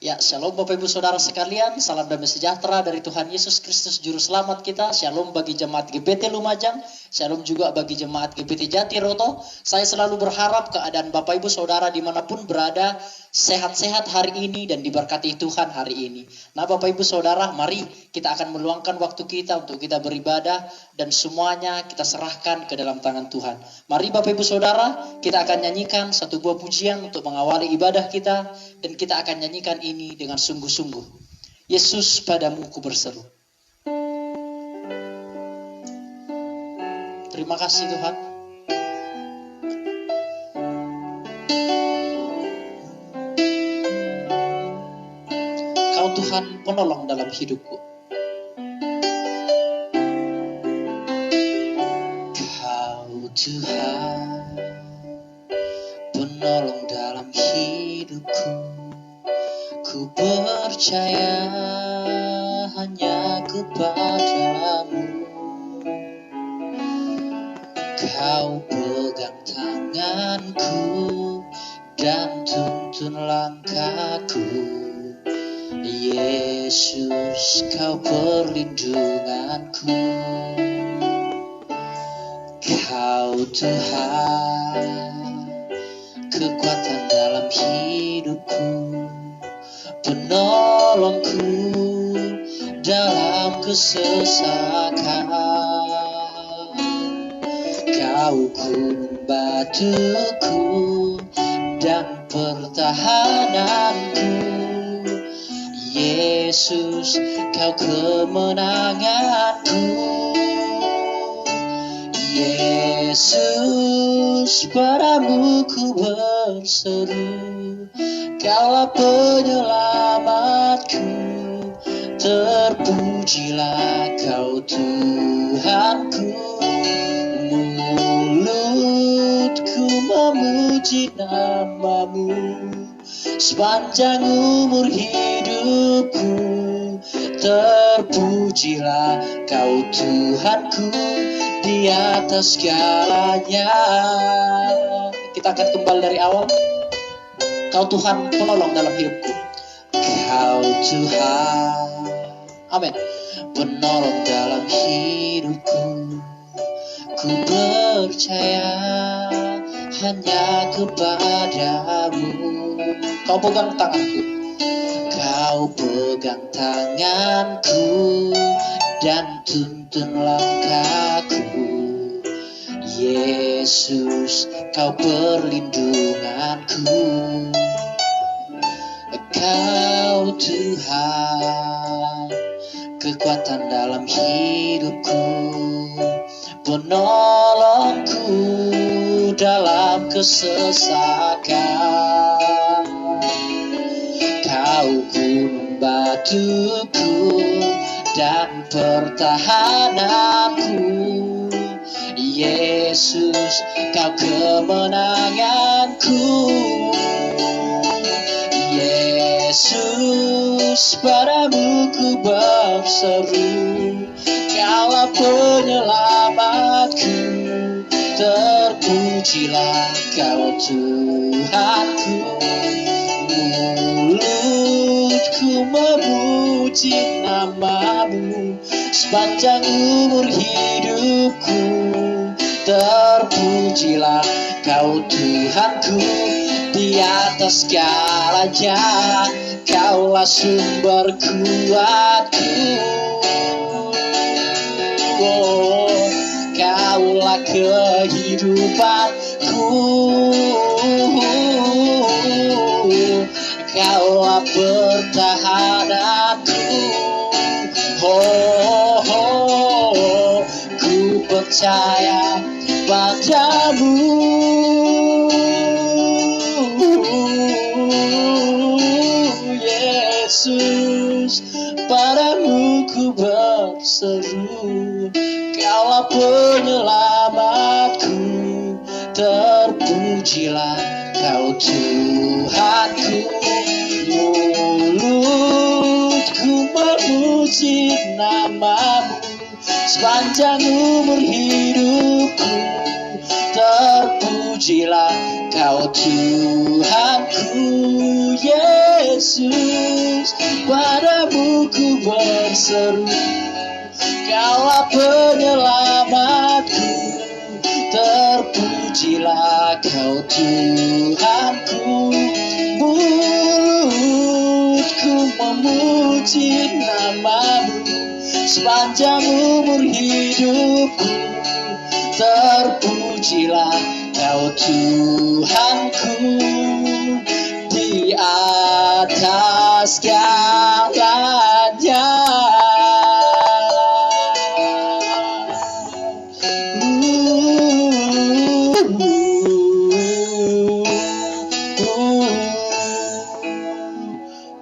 Ya, shalom Bapak Ibu Saudara sekalian, salam damai sejahtera dari Tuhan Yesus Kristus Juru Selamat kita. Shalom bagi jemaat GPT Lumajang, shalom juga bagi jemaat GPT Jatiroto. Saya selalu berharap keadaan Bapak Ibu Saudara dimanapun berada, sehat-sehat hari ini dan diberkati Tuhan hari ini. Nah Bapak Ibu Saudara, mari kita akan meluangkan waktu kita untuk kita beribadah dan semuanya kita serahkan ke dalam tangan Tuhan. Mari Bapak Ibu Saudara, kita akan nyanyikan satu buah pujian untuk mengawali ibadah kita, dan kita akan nyanyikan ini dengan sungguh-sungguh. Yesus, padamu ku berseru. Terima kasih Tuhan. Kau Tuhan penolong dalam hidupku. Kau Tuhan penolong dalam hidupku. Ku percaya hanya kepadamu. Kau pegang tanganku dan tuntun langkahku. Yesus, kau perlindunganku. Kau Tuhan, kekuatan dalam hidupku, penolongku dalam kesesakan. Kau gunung batuku dan pertahananku. Yesus, kau kemenanganku. Yesus, padamu ku berseru. Kaulah penyelamatku, terpujilah kau Tuhanku. Mulutku memuji namamu, sepanjang umur hidupku. Terpujilah kau Tuhanku di atas segalanya. Kita akan kembali dari awal. Kau Tuhan penolong dalam hidupku. Kau Tuhan, amin, penolong dalam hidupku. Ku percaya hanya kepadamu. Kau pegang tanganku. Kau pegang tanganku dan tuntun langkahku. Yesus, kau perlindunganku. Kau Tuhan, kekuatan dalam hidupku, penolongku dalam kesesakan. Kau gunung batuku dan pertahananku. Yesus, kau kemenanganku. Yesus, padamu ku berseru. Kaulah penyelamatku, terpujilah kau Tuhanku. Mulutku memuji namamu, sepanjang umur hidupku. Terpujilah kau Tuhanku di atas segalanya. Kaulah sumber kuatku. Oh, kaulah kehidupanku. Kaulah pertahananku. Oh, oh, ku percaya padamu. Yesus, padamu ku berseru. Kaulah penyelamatku, terpujilah kau Tuhanku. Mulutku memuji namamu, sepanjang umur hidupku. Terpujilah kau Tuhanku. Yesus, Yesus, padamu ku berseru, Kaulah penyelamatku, terpujilah Kau Tuhanku. Mulutku memuji namamu sepanjang umur hidupku, terpujilah Kau Tuhanku. Di atas segalanya,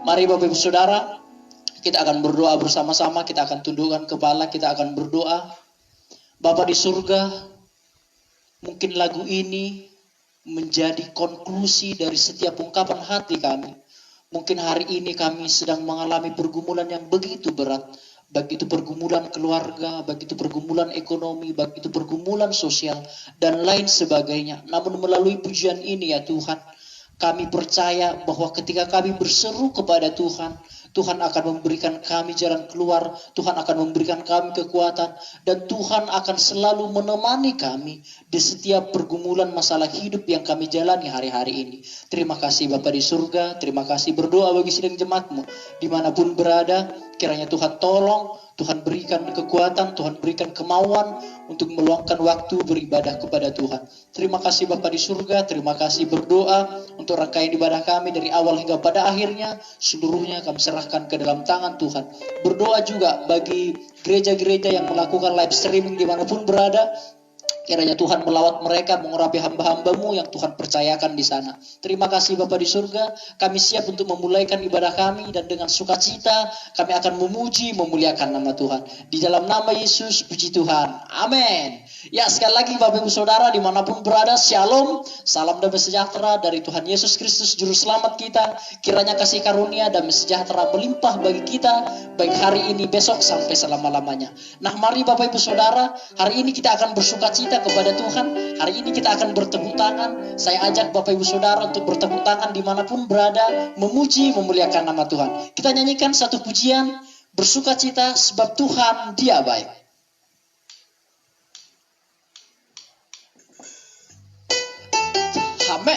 mari Bapak Ibu Saudara, kita akan berdoa bersama-sama, kita akan tundukkan kepala, kita akan berdoa. Bapa di surga, mungkin lagu ini menjadi konklusi dari setiap ungkapan hati kami. Mungkin hari ini kami sedang mengalami pergumulan yang begitu berat, baik itu pergumulan keluarga, baik itu pergumulan ekonomi, baik itu pergumulan sosial, dan lain sebagainya. Namun melalui pujian ini ya Tuhan, kami percaya bahwa ketika kami berseru kepada Tuhan, Tuhan akan memberikan kami jalan keluar, Tuhan akan memberikan kami kekuatan, dan Tuhan akan selalu menemani kami di setiap pergumulan masalah hidup yang kami jalani hari-hari ini. Terima kasih Bapa di surga, terima kasih, berdoa bagi sidang jemaat-Mu dimanapun berada, kiranya Tuhan tolong, Tuhan berikan kekuatan, Tuhan berikan kemauan untuk meluangkan waktu beribadah kepada Tuhan. Terima kasih Bapa di surga, terima kasih, berdoa untuk rangkaian ibadah kami dari awal hingga pada akhirnya, seluruhnya kami serahkan ke dalam tangan Tuhan. Berdoa juga bagi gereja-gereja yang melakukan live streaming dimanapun berada, kiranya Tuhan melawat mereka, mengurapi hamba-hamba-Mu yang Tuhan percayakan di sana. Terima kasih Bapa di surga, kami siap untuk memulaikan ibadah kami, dan dengan sukacita kami akan memuji, memuliakan nama Tuhan. Di dalam nama Yesus, puji Tuhan. Amin. Ya, sekali lagi Bapak Ibu Saudara dimanapun berada, Shalom, salam damai sejahtera dari Tuhan Yesus Kristus Juru Selamat kita. Kiranya kasih karunia dan sejahtera melimpah bagi kita, baik hari ini, besok, sampai selama-lamanya. Nah, mari Bapak Ibu Saudara, hari ini kita akan bersukacita kepada Tuhan. Hari ini kita akan bertepuk tangan. Saya ajak Bapak Ibu Saudara untuk bertepuk tangan dimanapun berada, memuji, memuliakan nama Tuhan. Kita nyanyikan satu pujian, bersukacita sebab Tuhan Dia baik. Amin.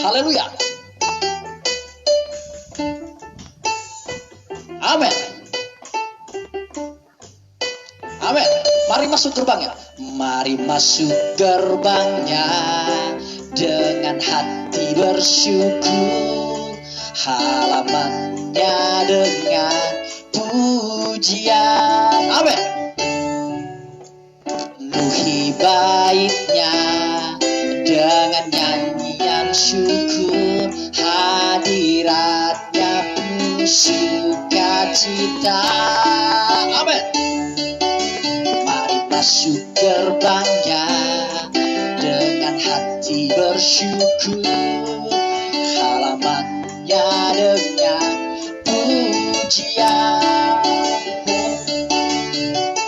Haleluya. Amin. Amin. Mari masuk gerbangnya. Mari masuk gerbangnya dengan hati bersyukur, halamannya dengan pujian. Amin. Penuhi baitnya dengan nyanyian syukur, hadiratnya penuh sukacita. Amin. Masuk gerbangnya dengan hati bersyukur, halamannya dengan pujian.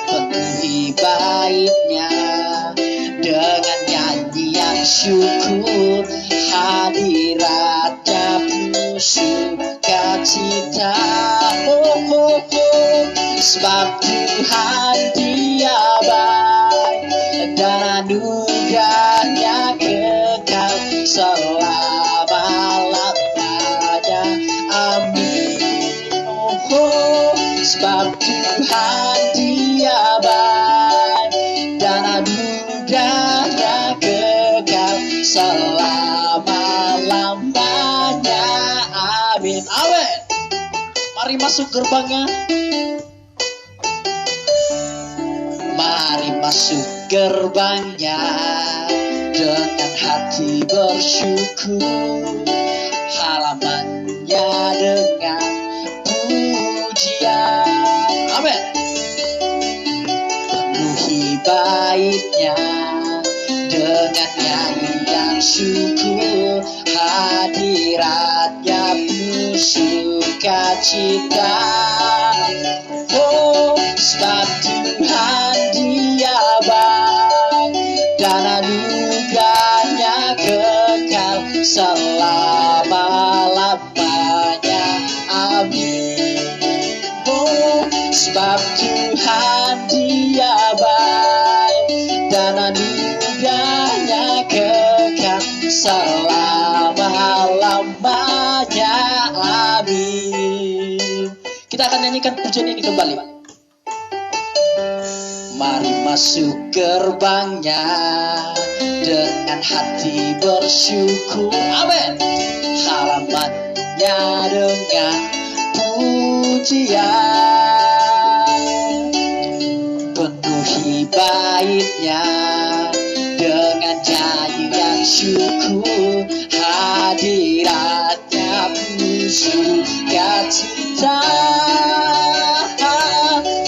Penuhi baitnya dengan nyanyian syukur, hadiratnya penuh sukacita. Oh, oh, oh. Sebab Tuhan Dia baik, dan anugerahnya kekal selama-lamanya. Amin. Oh, oh. Sebab Tuhan Dia baik, dan anugerahnya kekal selama-lamanya. Amin. Amin. Mari masuk gerbangnya. Mari masuk gerbangnya dengan hati bersyukur, halamannya dengan pujian. Amin. Penuhi baitnya dengan nyanyian syukur, hadiratnya penuh sukacita. Oh, sebab Tuhan Dia baik, dan anugerahnya kekal selama-lamanya. selama-lamanya. Amin. Oh, sebab Tuhan Dia baik dan anugerahnya kekal selama-lamanya. Amin. Kita akan nyanyikan pujian ini kembali. Mari masuk gerbangnya dengan hati bersyukur. Amin. Halamannya dengan pujian, penuhi baitnya dengan nyanyi yang syukur. Hadiratnya penuh sukacita,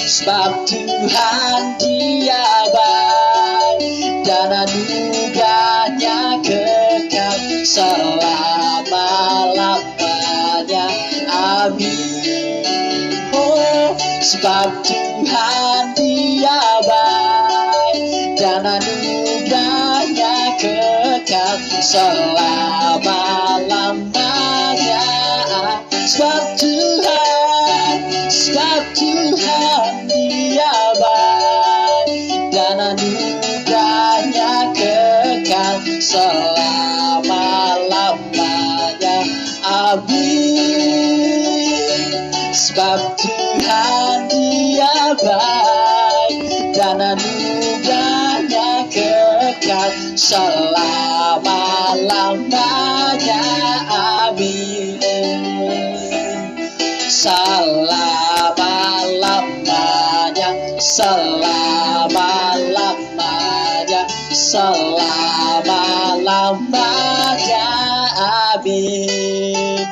sebab Tuhan Dia baik dan anugerahnya kekal selama-lamanya. Amin. Oh, sebab Tuhan Dia baik dan anugerahnya kekal selama-lamanya. Sebab Tuhan Dia baik dan anugerahnya kekal selama-lamanya. Amin. Sebab Tuhan Dia baik dan anugerahnya kekal selama-lamanya. Amin. Selama-lamanya, selama-lamanya, selama-lamanya. Amin.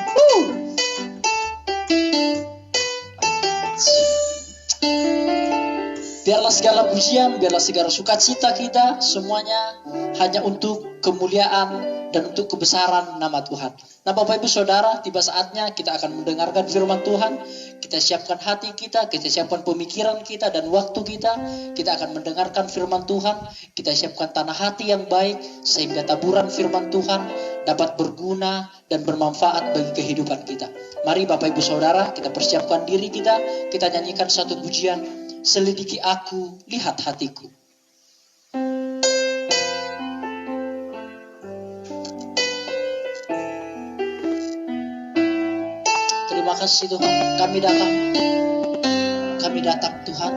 Biarlah segala pujian, biarlah segala sukacita kita semuanya hanya untuk kemuliaan dan untuk kebesaran nama Tuhan. Nah, Bapak Ibu Saudara, tiba saatnya kita akan mendengarkan firman Tuhan. Kita siapkan hati kita siapkan pemikiran kita dan waktu kita. Kita akan mendengarkan firman Tuhan. Kita siapkan tanah hati yang baik sehingga taburan firman Tuhan dapat berguna dan bermanfaat bagi kehidupan kita. Mari Bapak Ibu Saudara, kita persiapkan diri kita. Kita nyanyikan satu pujian, selidiki aku, lihat hatiku. Terima kasih Tuhan, kami datang Tuhan.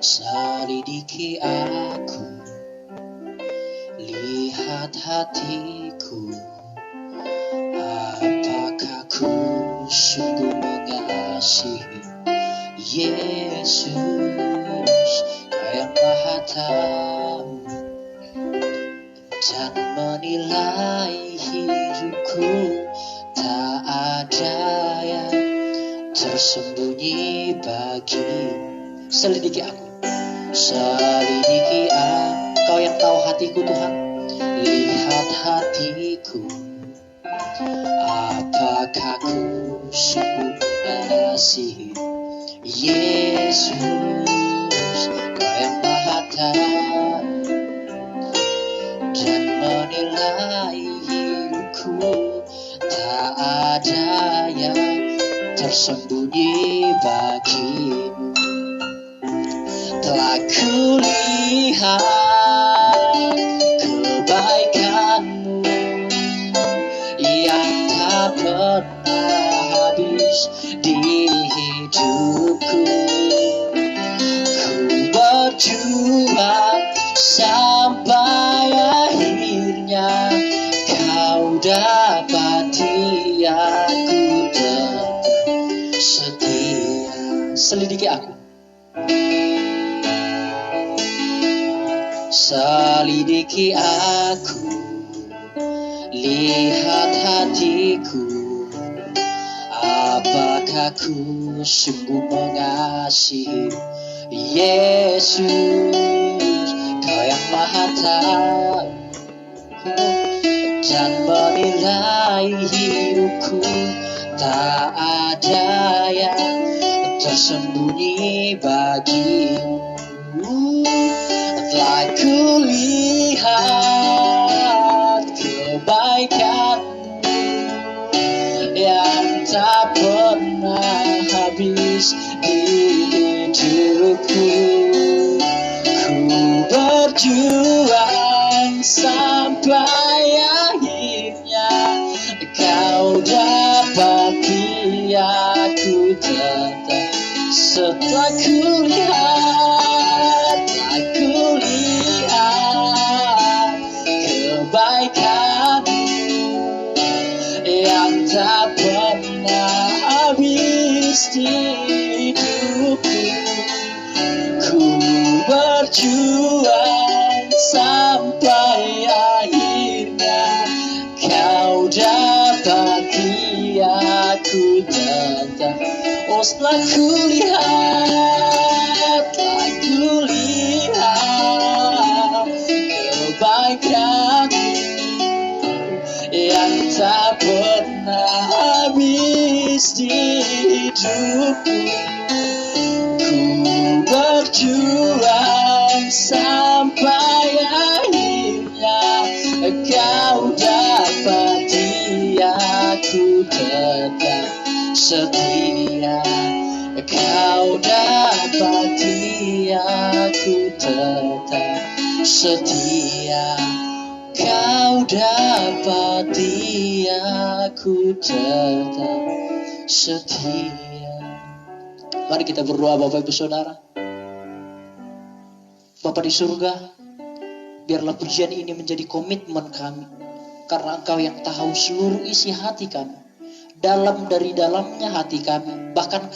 Selidiki aku, lihat hatiku, apakah ku sungguh mengasihi Yesus, Kau yang Maha Tahu dan menilai hidupku. Tak ada yang tersembunyi bagimu. Selidiki aku, selidiki aku, Kau yang tahu hatiku Tuhan. Lihat hatiku, apakah ku sungguh mengasihi Yesus, Kau yang Maha Tahu dan menilai hidupku. Tak ada yang tersembunyi bagimu. Telah kulihat kebaikanmu yang tak pernah habis di hidupku. Ku berjuang sampai akhirnya Kau dapati aku tetap setia. Selidiki aku, selidiki aku, lihat hatiku, apakah ku sungguh mengasihi Yesus, Kau yang Maha Tahu dan menilai hidupku. Tak ada yang tersembunyi bagimu. Telah kulihat kebaikan yang tak pernah habis di hidupku. Ku berjuang sampai akhirnya kau dapati aku tetap. Setelah kulihat kebaikan yang tak pernah habis di hidupku. Ku berjuang sampai akhirnya kau dapati aku tetap. Oh, setelah kulihat kebaikan yang tak pernah habis di hidupku. Ku berjuang sampai akhirnya kau dapati aku tetap setia. Kau dapati aku tetap setia. Kau dapati aku tetap setia. Mari kita berdoa Bapak Ibu Saudara. Bapa di surga, biarlah pujian ini menjadi komitmen kami. Karena Engkau yang tahu seluruh isi hati kami. Dari dalamnya hati kami. Bahkan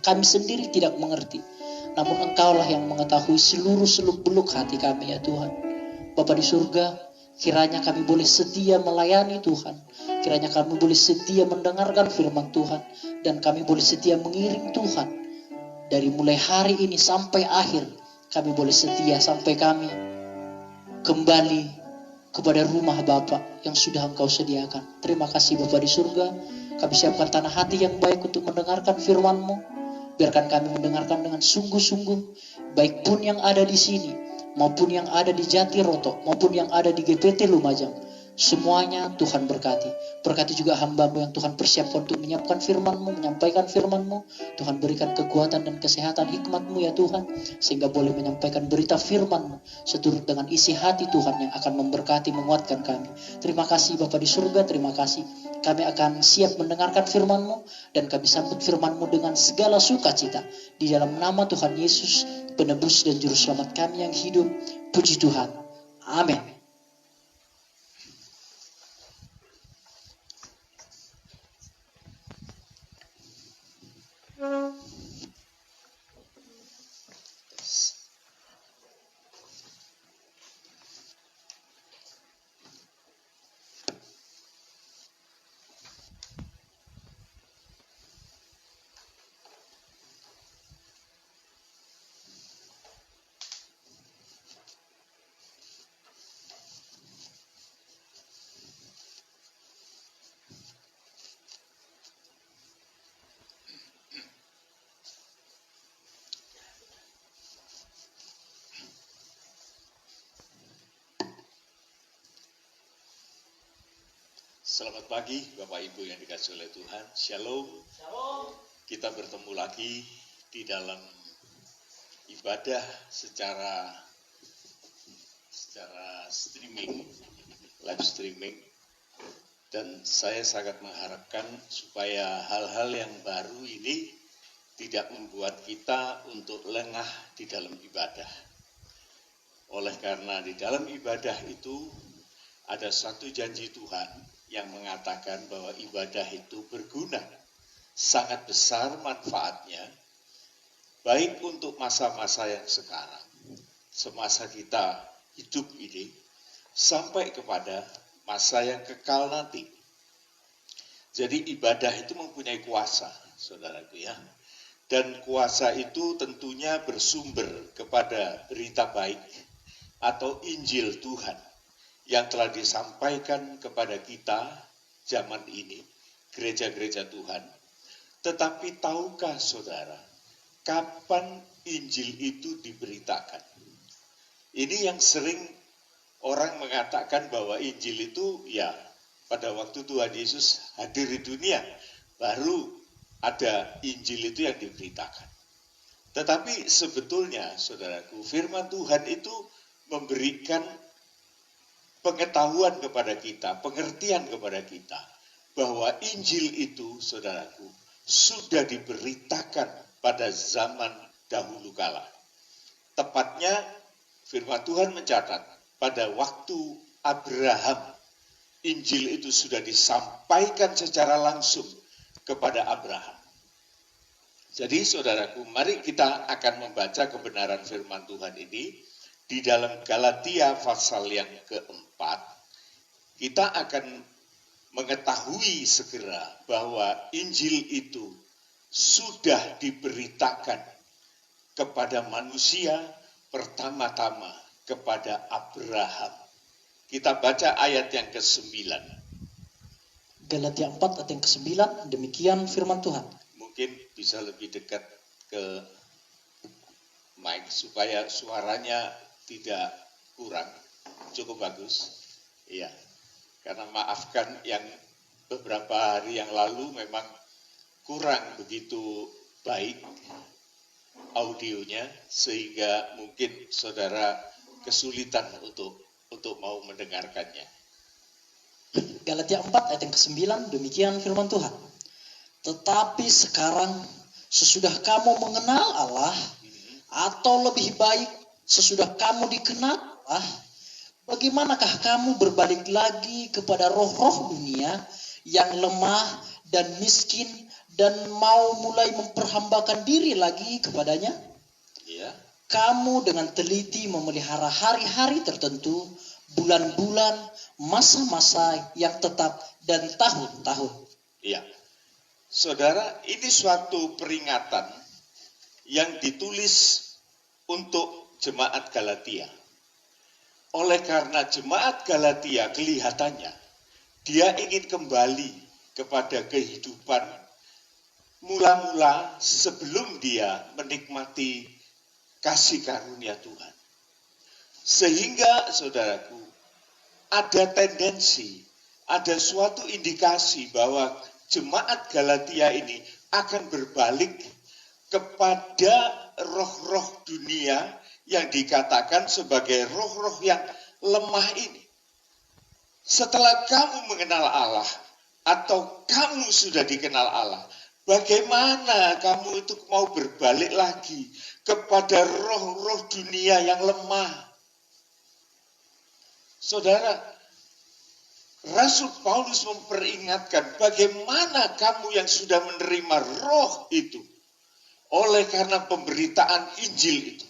kami sendiri tidak mengerti. Namun Engkaulah yang mengetahui seluruh seluk-beluk hati kami ya Tuhan. Bapa di surga, kiranya kami boleh setia melayani Tuhan. Kiranya kami boleh setia mendengarkan firman Tuhan. Dan kami boleh setia mengiring Tuhan. Dari mulai hari ini sampai akhir. Kami boleh setia sampai kami kembali kepada rumah Bapa yang sudah Engkau sediakan. Terima kasih Bapa di surga. Kami siapkan tanah hati yang baik untuk mendengarkan firman-Mu. Biarkan kami mendengarkan dengan sungguh-sungguh. Baik pun yang ada di sini, maupun yang ada di Jati Roto, maupun yang ada di GPT Lumajang. Semuanya Tuhan berkati. Berkati juga hamba-Mu yang Tuhan persiapkan untuk menyiapkan firman-Mu, menyampaikan firman-Mu. Tuhan berikan kekuatan dan kesehatan hikmat-Mu ya Tuhan. Sehingga boleh menyampaikan berita firman-Mu seturut dengan isi hati Tuhan yang akan memberkati, menguatkan kami. Terima kasih Bapa di surga, terima kasih. Kami akan siap mendengarkan firman-Mu. Dan kami sambut firman-Mu dengan segala sukacita. Di dalam nama Tuhan Yesus, penebus dan juru selamat kami yang hidup. Puji Tuhan. Amin. Selamat pagi Bapak Ibu yang dikasihi oleh Tuhan. Shalom. Shalom. Kita bertemu lagi di dalam ibadah secara streaming, live streaming. Dan saya sangat mengharapkan supaya hal-hal yang baru ini tidak membuat kita untuk lengah di dalam ibadah. Oleh karena di dalam ibadah itu ada satu janji Tuhan yang mengatakan bahwa ibadah itu berguna, sangat besar manfaatnya, baik untuk masa-masa yang sekarang, semasa kita hidup ini, sampai kepada masa yang kekal nanti. Jadi ibadah itu mempunyai kuasa, saudaraku ya. Dan kuasa itu tentunya bersumber kepada berita baik atau Injil Tuhan yang telah disampaikan kepada kita zaman ini, gereja-gereja Tuhan. Tetapi tahukah saudara, kapan Injil itu diberitakan. Ini yang sering orang mengatakan bahwa Injil itu ya pada waktu Tuhan Yesus hadir di dunia, baru ada Injil itu yang diberitakan. Tetapi sebetulnya, saudaraku, firman Tuhan itu memberikan pengetahuan kepada kita, pengertian kepada kita, bahwa Injil itu, saudaraku, sudah diberitakan pada zaman dahulu kala. Tepatnya, firman Tuhan mencatat, pada waktu Abraham, Injil itu sudah disampaikan secara langsung kepada Abraham. Jadi saudaraku, mari kita akan membaca kebenaran firman Tuhan ini di dalam Galatia pasal yang keempat. Kita akan mengetahui segera bahwa Injil itu sudah diberitakan kepada manusia pertama-tama kepada Abraham. Kita baca ayat yang ke-9. Galatia 4 ayat yang ke-9, demikian firman Tuhan. Mungkin bisa lebih dekat ke mic supaya suaranya tidak kurang. Cukup bagus. Iya. Karena maafkan yang beberapa hari yang lalu memang kurang begitu baik audionya sehingga mungkin saudara kesulitan untuk mau mendengarkannya. Galatia 4 ayat yang ke-9, demikian firman Tuhan. Tetapi sekarang sesudah kamu mengenal Allah, atau lebih baik sesudah kamu dikenal Allah, bagaimanakah kamu berbalik lagi kepada roh-roh dunia yang lemah dan miskin dan mau mulai memperhambakan diri lagi kepadanya? Ya. Kamu dengan teliti memelihara hari-hari tertentu, bulan-bulan, masa-masa yang tetap, dan tahun-tahun. Iya. Saudara, ini suatu peringatan yang ditulis untuk jemaat Galatia. Oleh karena jemaat Galatia kelihatannya dia ingin kembali kepada kehidupan mula-mula sebelum dia menikmati kasih karunia Tuhan. Sehingga saudaraku, ada tendensi, ada suatu indikasi bahwa jemaat Galatia ini akan berbalik kepada roh-roh dunia yang dikatakan sebagai roh-roh yang lemah ini. Setelah kamu mengenal Allah atau kamu sudah dikenal Allah, bagaimana kamu itu mau berbalik lagi kepada roh-roh dunia yang lemah? Saudara, Rasul Paulus memperingatkan bagaimana kamu yang sudah menerima roh itu oleh karena pemberitaan Injil itu.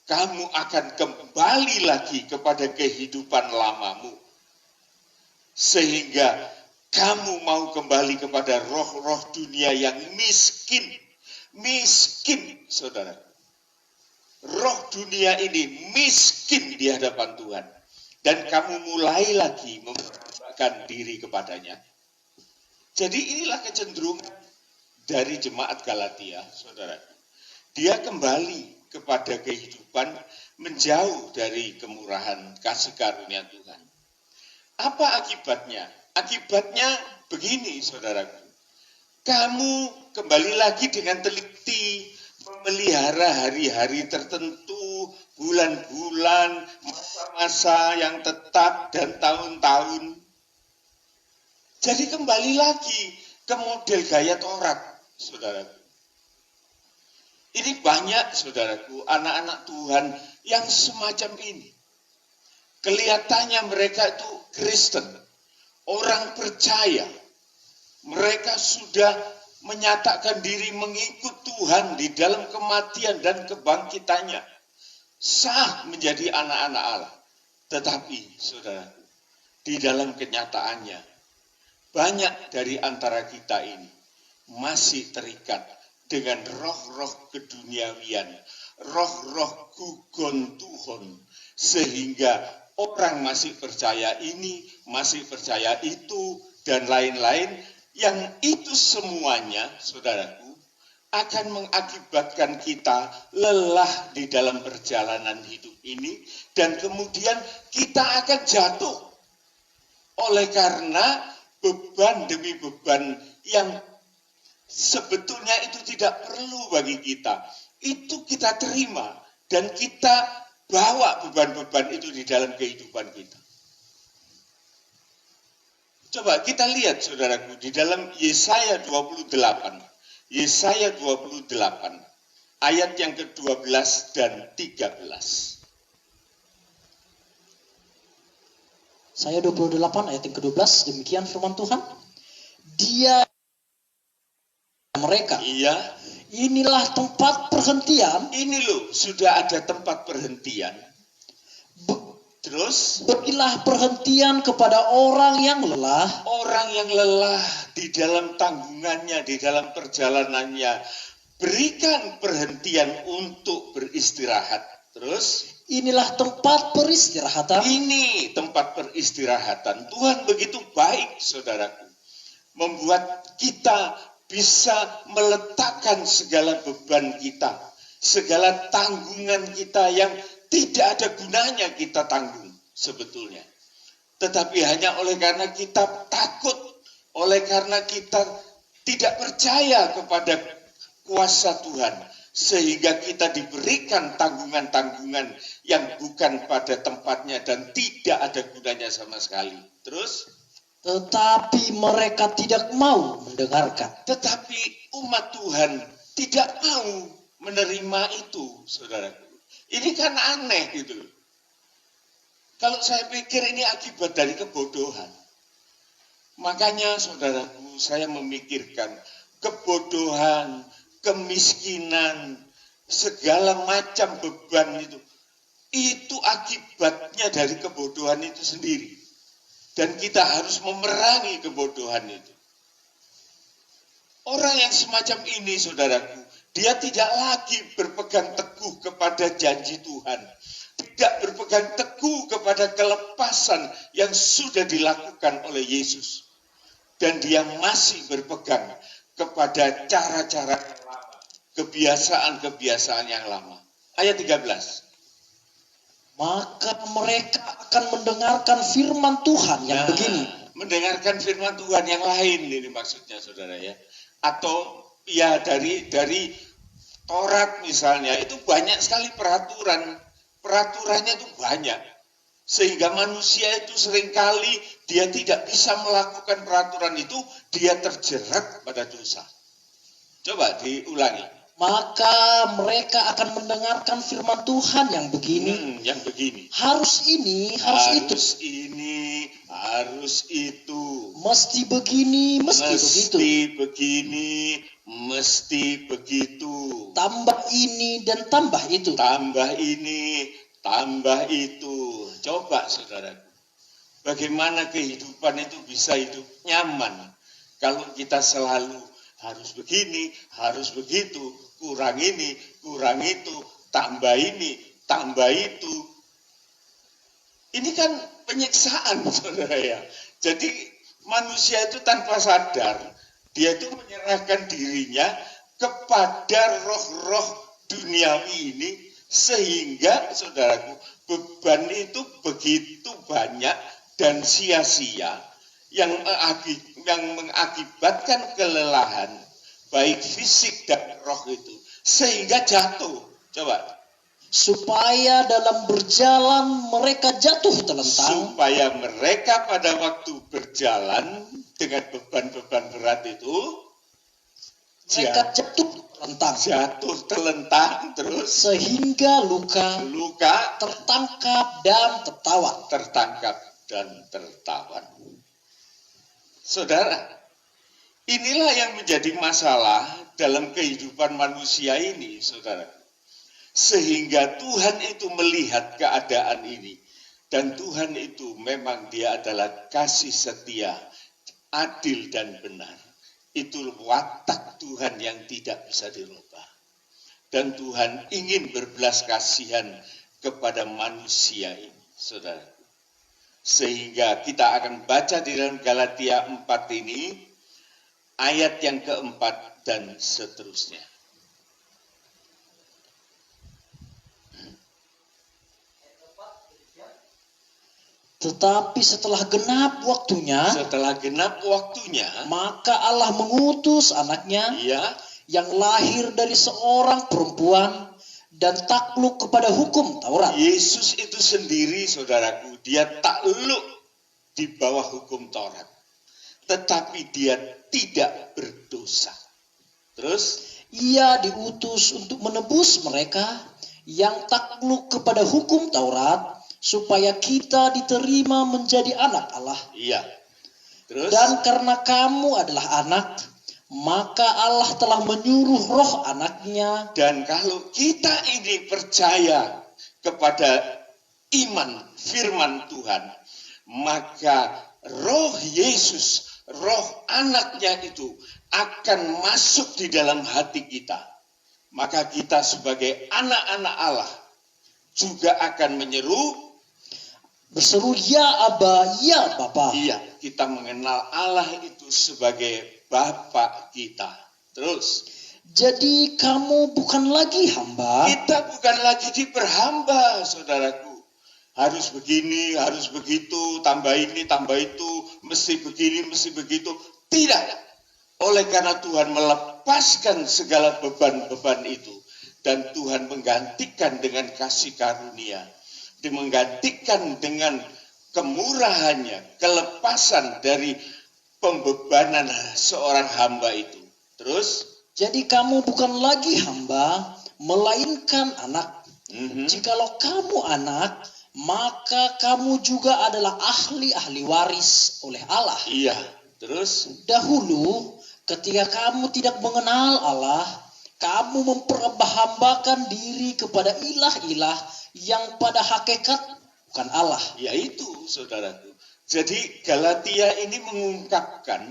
Kamu akan kembali lagi kepada kehidupan lamamu. Sehingga kamu mau kembali kepada roh-roh dunia yang miskin. Miskin, saudara. Roh dunia ini miskin di hadapan Tuhan. Dan kamu mulai lagi mempersembahkan diri kepadanya. Jadi inilah kecenderungan dari jemaat Galatia, saudara. Dia kembali kepada kehidupan menjauh dari kemurahan kasih karunia Tuhan. Apa akibatnya? Akibatnya begini, saudaraku. Kamu kembali lagi dengan teliti memelihara hari-hari tertentu, bulan-bulan, masa-masa yang tetap dan tahun-tahun. Jadi kembali lagi ke model gaya Taurat, saudaraku. Ini banyak, saudaraku, anak-anak Tuhan yang semacam ini. Kelihatannya mereka itu Kristen, orang percaya. Mereka sudah menyatakan diri mengikut Tuhan di dalam kematian dan kebangkitannya. Sah menjadi anak-anak Allah. Tetapi, saudaraku, di dalam kenyataannya, banyak dari antara kita ini masih terikat dengan roh-roh keduniawian, roh-roh gugon Tuhan, sehingga orang masih percaya ini, masih percaya itu, dan lain-lain, yang itu semuanya, saudaraku, akan mengakibatkan kita lelah di dalam perjalanan hidup ini, dan kemudian kita akan jatuh oleh karena beban demi beban yang sebetulnya itu tidak perlu bagi kita. Itu kita terima dan kita bawa beban-beban itu di dalam kehidupan kita. Coba kita lihat saudaraku di dalam Yesaya 28. Yesaya 28 ayat yang ke-12 dan 13. Saya 28 ayat yang ke-12, demikian firman Tuhan. Dia mereka. Iya. Inilah tempat perhentian. Ini loh, sudah ada tempat perhentian. Terus, berilah perhentian kepada orang yang lelah. Orang yang lelah di dalam tanggungannya, di dalam perjalanannya. Berikan perhentian untuk beristirahat. Terus, inilah tempat peristirahatan. Ini tempat peristirahatan. Tuhan begitu baik, saudaraku. Membuat kita bisa meletakkan segala beban kita. Segala tanggungan kita yang tidak ada gunanya kita tanggung sebetulnya. Tetapi hanya oleh karena kita takut, oleh karena kita tidak percaya kepada kuasa Tuhan, sehingga kita diberikan tanggungan-tanggungan yang bukan pada tempatnya dan tidak ada gunanya sama sekali. Terus? Tetapi mereka tidak mau mendengarkan. Tetapi umat Tuhan tidak mau menerima itu, saudaraku. Ini kan aneh gitu. Kalau saya pikir ini akibat dari kebodohan. Makanya saudaraku, saya memikirkan kebodohan, kemiskinan, segala macam beban itu akibatnya dari kebodohan itu sendiri. Dan kita harus memerangi kebodohan itu. Orang yang semacam ini, saudaraku, dia tidak lagi berpegang teguh kepada janji Tuhan. Tidak berpegang teguh kepada kelepasan yang sudah dilakukan oleh Yesus. Dan dia masih berpegang kepada cara-cara yang lama. Kebiasaan-kebiasaan yang lama. Ayat 13. Maka mereka akan mendengarkan firman Tuhan yang begini. Mendengarkan firman Tuhan yang lain ini maksudnya, saudara ya. Atau ya dari Taurat misalnya, itu banyak sekali peraturannya itu banyak, sehingga manusia itu seringkali dia tidak bisa melakukan peraturan itu, dia terjerat pada dosa. Coba diulangi. Maka mereka akan mendengarkan firman Tuhan yang begini. Yang begini. Harus ini, harus itu. Harus ini, harus itu. Mesti begini, mesti begitu. Mesti begini, mesti begitu. Tambah ini dan tambah itu. Tambah ini, tambah itu. Coba saudaraku, bagaimana kehidupan itu bisa hidup nyaman kalau kita selalu harus begini, harus begitu, kurang ini, kurang itu, tambah ini, tambah itu. Ini kan penyiksaan, saudara ya. Jadi manusia itu tanpa sadar, dia itu menyerahkan dirinya kepada roh-roh duniawi ini, sehingga saudaraku, beban itu begitu banyak dan sia-sia yang mengakibatkan kelelahan baik fisik dan roh itu, sehingga jatuh. Coba. Supaya dalam berjalan mereka jatuh terlentang. Supaya mereka pada waktu berjalan dengan beban-beban berat itu mereka jatuh terlentang. Jatuh terlentang terus. Sehingga luka tertangkap dan tertawan. Tertangkap dan tertawan. Saudara, inilah yang menjadi masalah dalam kehidupan manusia ini, saudara. Sehingga Tuhan itu melihat keadaan ini. Dan Tuhan itu memang dia adalah kasih setia, adil dan benar. Itu watak Tuhan yang tidak bisa dirubah. Dan Tuhan ingin berbelas kasihan kepada manusia ini, saudara. Sehingga kita akan baca di dalam Galatia 4 ini, ayat yang keempat dan seterusnya. Tetapi setelah genap waktunya, maka Allah mengutus anaknya ya, yang lahir dari seorang perempuan dan takluk kepada hukum Taurat. Yesus itu sendiri, saudaraku, dia takluk di bawah hukum Taurat. Tetapi dia tidak berdosa. Terus? Ia diutus untuk menebus mereka yang takluk kepada hukum Taurat, supaya kita diterima menjadi anak Allah. Iya. Terus? Dan karena kamu adalah anak, maka Allah telah menyuruh roh anaknya. Dan kalau kita ini percaya kepada iman firman Tuhan, maka roh Yesus, roh anaknya itu akan masuk di dalam hati kita. Maka kita sebagai anak-anak Allah juga akan berseru, ya Aba, ya Bapa. Iya, kita mengenal Allah itu sebagai Bapa kita. Terus, jadi kamu bukan lagi hamba. Kita bukan lagi diperhamba, saudaraku. Harus begini, harus begitu, tambah ini, tambah itu, mesti begini, mesti begitu. Tidak. Oleh karena Tuhan melepaskan segala beban-beban itu. Dan Tuhan menggantikan dengan kasih karunia. Dia menggantikan dengan kemurahannya, kelepasan dari pembebanan seorang hamba itu. Terus? Jadi kamu bukan lagi hamba, melainkan anak. Jikalau kamu anak, maka kamu juga adalah ahli-ahli waris oleh Allah. Iya. Terus? Dahulu, ketika kamu tidak mengenal Allah, kamu memperhambakan diri kepada ilah-ilah yang pada hakikat bukan Allah. Yaitu, saudaraku. Jadi Galatia ini mengungkapkan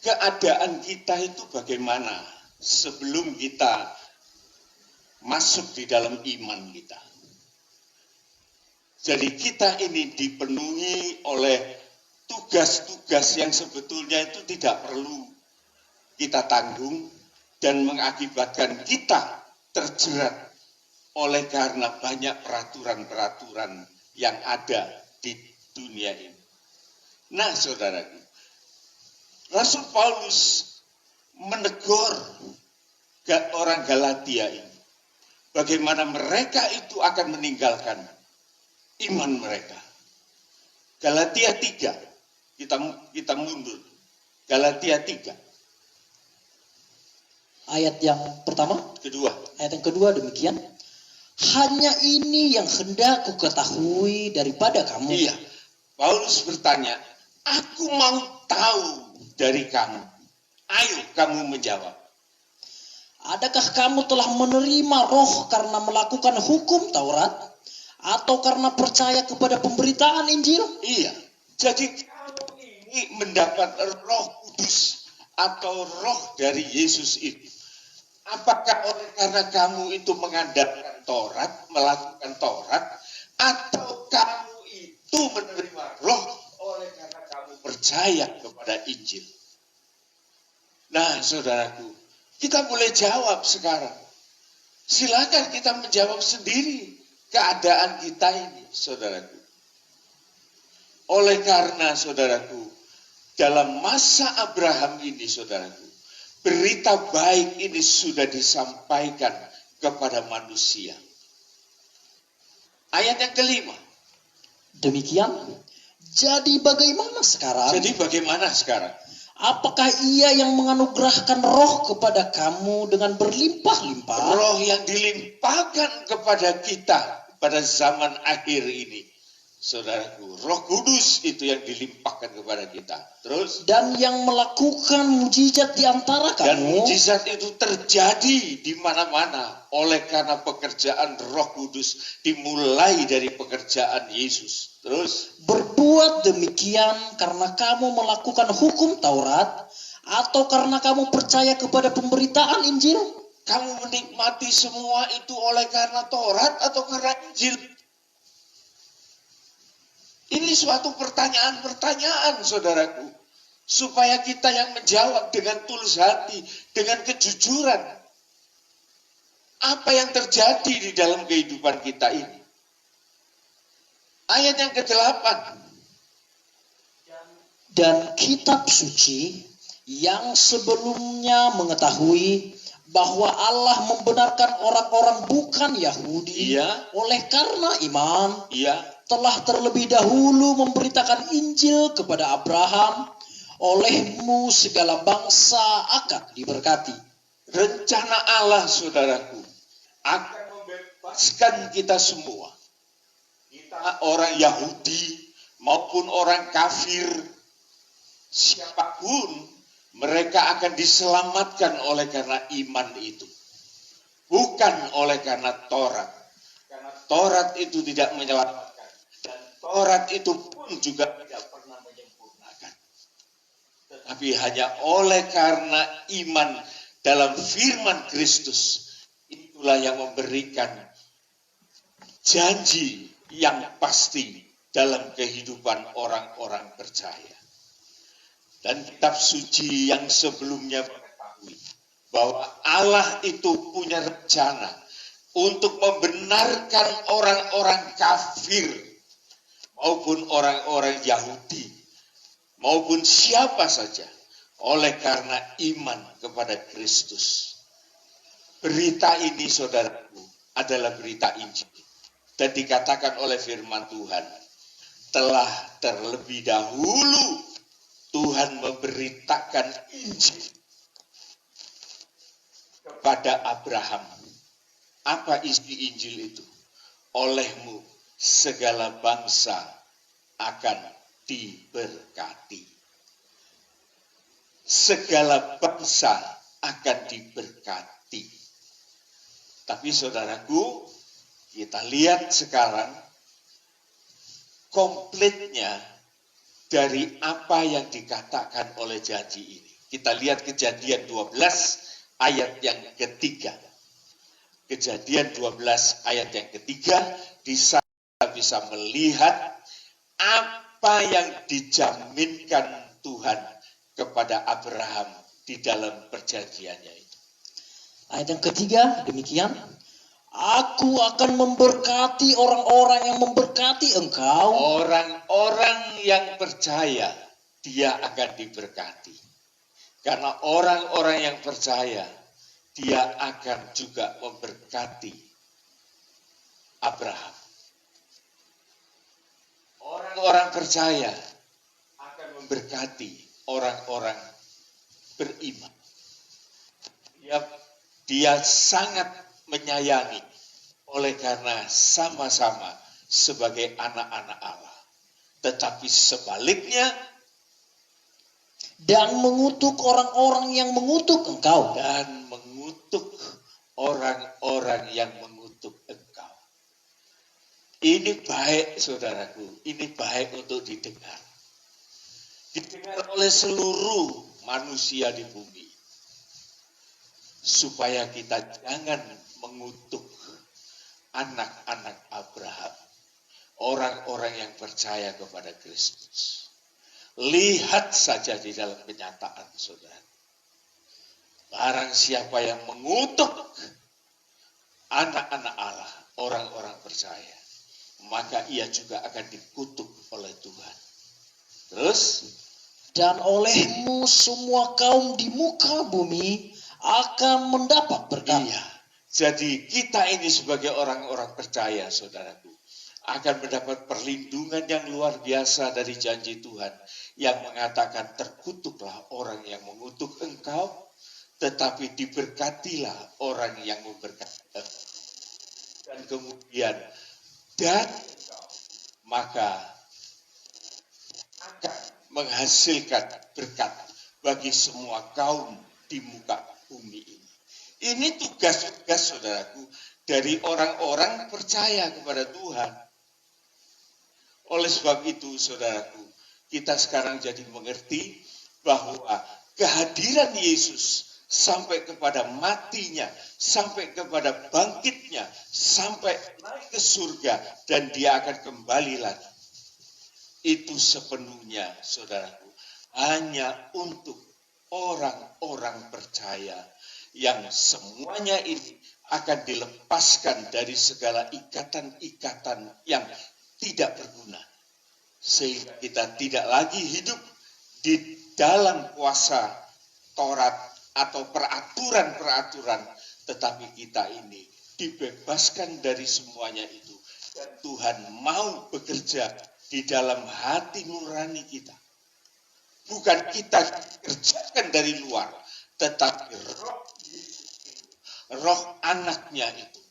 keadaan kita itu bagaimana sebelum kita masuk di dalam iman kita. Jadi kita ini dipenuhi oleh tugas-tugas yang sebetulnya itu tidak perlu kita tanggung dan mengakibatkan kita terjerat oleh karena banyak peraturan-peraturan yang ada di dunia ini. Nah, saudaraku, Rasul Paulus menegur orang Galatia ini. Bagaimana mereka itu akan meninggalkan iman mereka. Galatia 3. Kita mundur. Galatia 3. Ayat yang pertama. Kedua. Ayat yang kedua demikian. Hanya ini yang hendak ku ketahui daripada kamu. Iya. Paulus bertanya, aku mau tahu dari kamu. Ayo kamu menjawab. Adakah kamu telah menerima roh karena melakukan hukum Taurat? Atau karena percaya kepada pemberitaan Injil? Iya. Jadi kamu ini mendapat roh kudus atau roh dari Yesus itu. Apakah oleh karena kamu itu mengandalkan Taurat, melakukan Taurat, atau kamu itu menerima roh oleh karena kamu percaya kepada Injil? Nah, saudaraku, kita boleh jawab sekarang. Silakan kita menjawab sendiri keadaan kita ini, saudaraku. Oleh karena, saudaraku, dalam masa Abraham ini, saudaraku, berita baik ini sudah disampaikan kepada manusia. Ayat yang kelima. Demikian. Jadi bagaimana sekarang? Apakah ia yang menganugerahkan roh kepada kamu dengan berlimpah-limpah? Roh yang dilimpahkan kepada kita pada zaman akhir ini. Saudaraku, Roh Kudus itu yang dilimpahkan kepada kita. Terus? Dan yang melakukan mujizat di antara kamu. Dan mujizat itu terjadi di mana-mana oleh karena pekerjaan Roh Kudus dimulai dari pekerjaan Yesus. Terus? Berbuat demikian karena kamu melakukan hukum Taurat atau karena kamu percaya kepada pemberitaan Injil? Kamu menikmati semua itu oleh karena Taurat atau karena Injil? Ini suatu pertanyaan-pertanyaan, saudaraku. Supaya kita yang menjawab dengan tulus hati, dengan kejujuran. Apa yang terjadi di dalam kehidupan kita ini? Ayat yang ke-8. Dan kitab suci yang sebelumnya mengetahui bahwa Allah membenarkan orang-orang bukan Yahudi oleh karena iman, telah terlebih dahulu memberitakan Injil kepada Abraham, olehmu segala bangsa akan diberkati. Rencana Allah, saudaraku, akan membebaskan kita semua. Kita orang Yahudi maupun orang kafir, siapapun, mereka akan diselamatkan oleh karena iman itu. Bukan oleh karena Taurat. Karena Taurat itu tidak menyelamatkan. Dan Taurat itu pun juga tidak pernah menyempurnakan. Tetapi hanya oleh karena iman dalam firman Kristus, itulah yang memberikan janji yang pasti dalam kehidupan orang-orang percaya. Dan kitab suci yang sebelumnya mengetahui bahwa Allah itu punya rencana untuk membenarkan orang-orang kafir maupun orang-orang Yahudi maupun siapa saja oleh karena iman kepada Kristus. Berita ini, saudaraku, adalah berita Injil. Dan dikatakan oleh firman Tuhan, telah terlebih dahulu Tuhan memberitakan Injil kepada Abraham. Apa isi Injil itu? Olehmu segala bangsa akan diberkati. Segala bangsa akan diberkati. Tapi saudaraku, kita lihat sekarang komplitnya dari apa yang dikatakan oleh janji ini. Kita lihat Kejadian 12 ayat yang ketiga. Kejadian 12 ayat yang ketiga, di sana kita bisa melihat apa yang dijaminkan Tuhan kepada Abraham di dalam perjanjiannya itu. Ayat yang ketiga demikian, aku akan memberkati orang-orang yang memberkati engkau. Orang-orang yang percaya, dia akan diberkati. Karena orang-orang yang percaya, dia akan juga memberkati Abraham. Orang-orang percaya akan memberkati orang-orang beriman. Dia sangat menyayangi oleh karena sama-sama sebagai anak-anak Allah. Tetapi sebaliknya, dan mengutuk orang-orang yang mengutuk engkau. Dan mengutuk orang-orang yang mengutuk engkau. Ini baik, saudaraku. Ini baik untuk didengar. Didengar oleh seluruh manusia di bumi. Supaya kita jangan mengutuk anak-anak Abraham. Orang-orang yang percaya kepada Kristus. Lihat saja di dalam kenyataan, saudara. Barang siapa yang mengutuk anak-anak Allah, orang-orang percaya, maka ia juga akan dikutuk oleh Tuhan. Terus, dan olehmu semua kaum di muka bumi akan mendapat berkat. Iya. Jadi kita ini sebagai orang-orang percaya, saudaraku, akan mendapat perlindungan yang luar biasa dari janji Tuhan yang mengatakan terkutuklah orang yang mengutuk engkau, tetapi diberkatilah orang yang memberkati engkau. Dan kemudian dari engkau maka akan menghasilkan berkat bagi semua kaum di muka bumi ini. Ini tugas-tugas, saudaraku, dari orang-orang percaya kepada Tuhan. Oleh sebab itu, saudaraku, kita sekarang jadi mengerti bahwa kehadiran Yesus sampai kepada matinya, sampai kepada bangkitnya, sampai naik ke surga, dan dia akan kembali lagi. Itu sepenuhnya, saudaraku, hanya untuk orang-orang percaya yang semuanya ini akan dilepaskan dari segala ikatan-ikatan yang tidak berguna. Sehingga kita tidak lagi hidup di dalam kuasa Taurat atau peraturan-peraturan, tetapi kita ini dibebaskan dari semuanya itu. Dan Tuhan mau bekerja di dalam hati nurani kita. Bukan kita kerjakan dari luar, tetapi roh anaknya itu,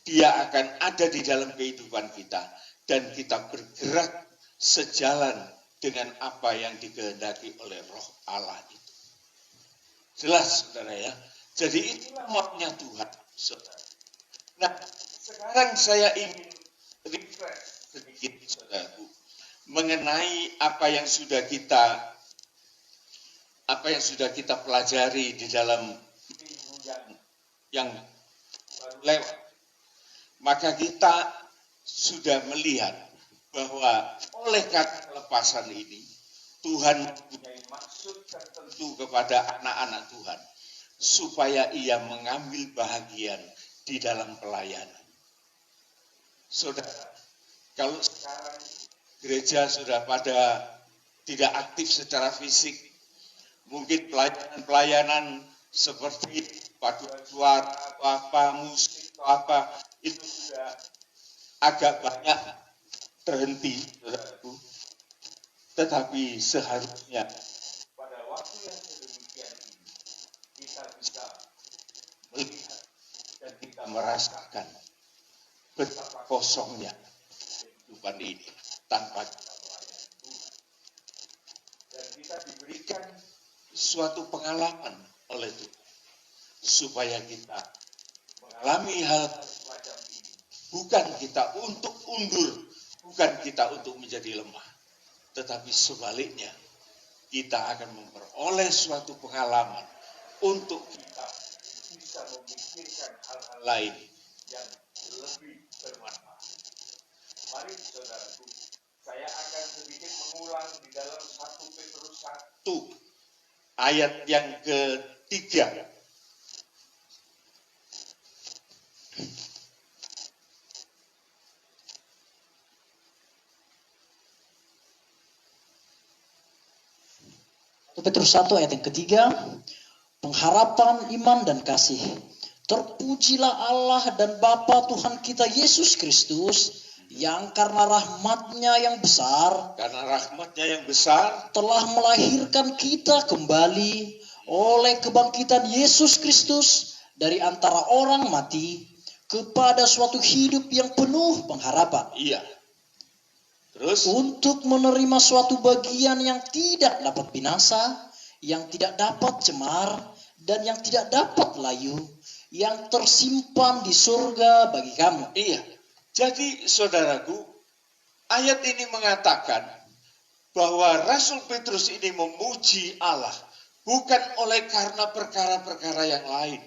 dia akan ada di dalam kehidupan kita. Dan kita bergerak sejalan dengan apa yang dikehendaki oleh roh Allah itu. Jelas, saudara ya. Jadi itulah maunya Tuhan, saudara. Nah, sekarang saya ingin refresh sedikit, saudaraku, mengenai apa yang sudah kita pelajari di dalam minggu yang baru lewat. Maka kita sudah melihat bahwa oleh karena kelepasan ini, Tuhan mempunyai maksud tertentu kepada anak-anak Tuhan, supaya ia mengambil bahagian di dalam pelayanan. Saudara, kalau sekarang gereja sudah pada tidak aktif secara fisik, mungkin pelayanan seperti paduan suara atau apa, musik atau apa, itu sudah agak banyak terhenti, saudaraku. Tetapi seharusnya pada waktu yang sedemikian ini, kita bisa melihat dan kita merasakan betapa kosongnya kehidupan ini tanpa kita melayani Tuhan. Dan kita diberikan suatu pengalaman oleh Tuhan, supaya kita mengalami hal semacam ini. Bukan kita untuk undur, bukan kita untuk menjadi lemah, tetapi sebaliknya, kita akan memperoleh suatu pengalaman untuk kita bisa memikirkan hal-hal lain yang lebih bermanfaat. Mari saudaraku, saya akan sedikit mengulang di dalam 1 Petrus 1 ayat yang ketiga. Petrus 1 ayat yang ketiga, pengharapan iman dan kasih. Terpujilah Allah dan Bapa Tuhan kita Yesus Kristus, yang karena rahmat-Nya yang besar, telah melahirkan kita kembali oleh kebangkitan Yesus Kristus dari antara orang mati kepada suatu hidup yang penuh pengharapan. Iya. Terus? Untuk menerima suatu bagian yang tidak dapat binasa, yang tidak dapat cemar, dan yang tidak dapat layu, yang tersimpan di surga bagi kamu. Iya. Jadi saudaraku, ayat ini mengatakan bahwa Rasul Petrus ini memuji Allah bukan oleh karena perkara-perkara yang lain.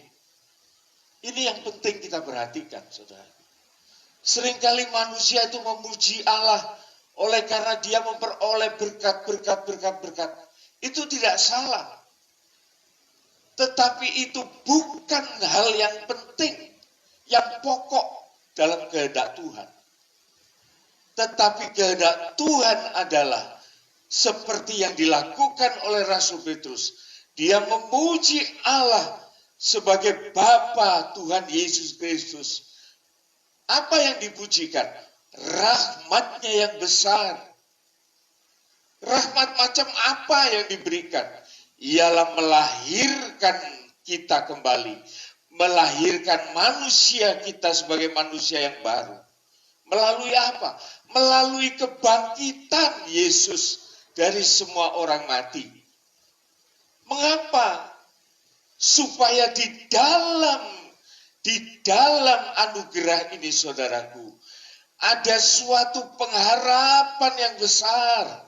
Ini yang penting kita perhatikan, saudara. Seringkali manusia itu memuji Allah oleh karena dia memperoleh berkat. Itu tidak salah. Tetapi itu bukan hal yang penting, yang pokok dalam kehendak Tuhan. Tetapi kehendak Tuhan adalah seperti yang dilakukan oleh Rasul Petrus. Dia memuji Allah sebagai Bapa Tuhan Yesus Kristus. Apa yang dipujikan? Rahmat-Nya yang besar. Rahmat macam apa yang diberikan? Ialah melahirkan kita kembali. Melahirkan manusia kita sebagai manusia yang baru. Melalui apa? Melalui kebangkitan Yesus dari semua orang mati. Mengapa? Supaya di dalam anugerah ini, saudaraku, ada suatu pengharapan yang besar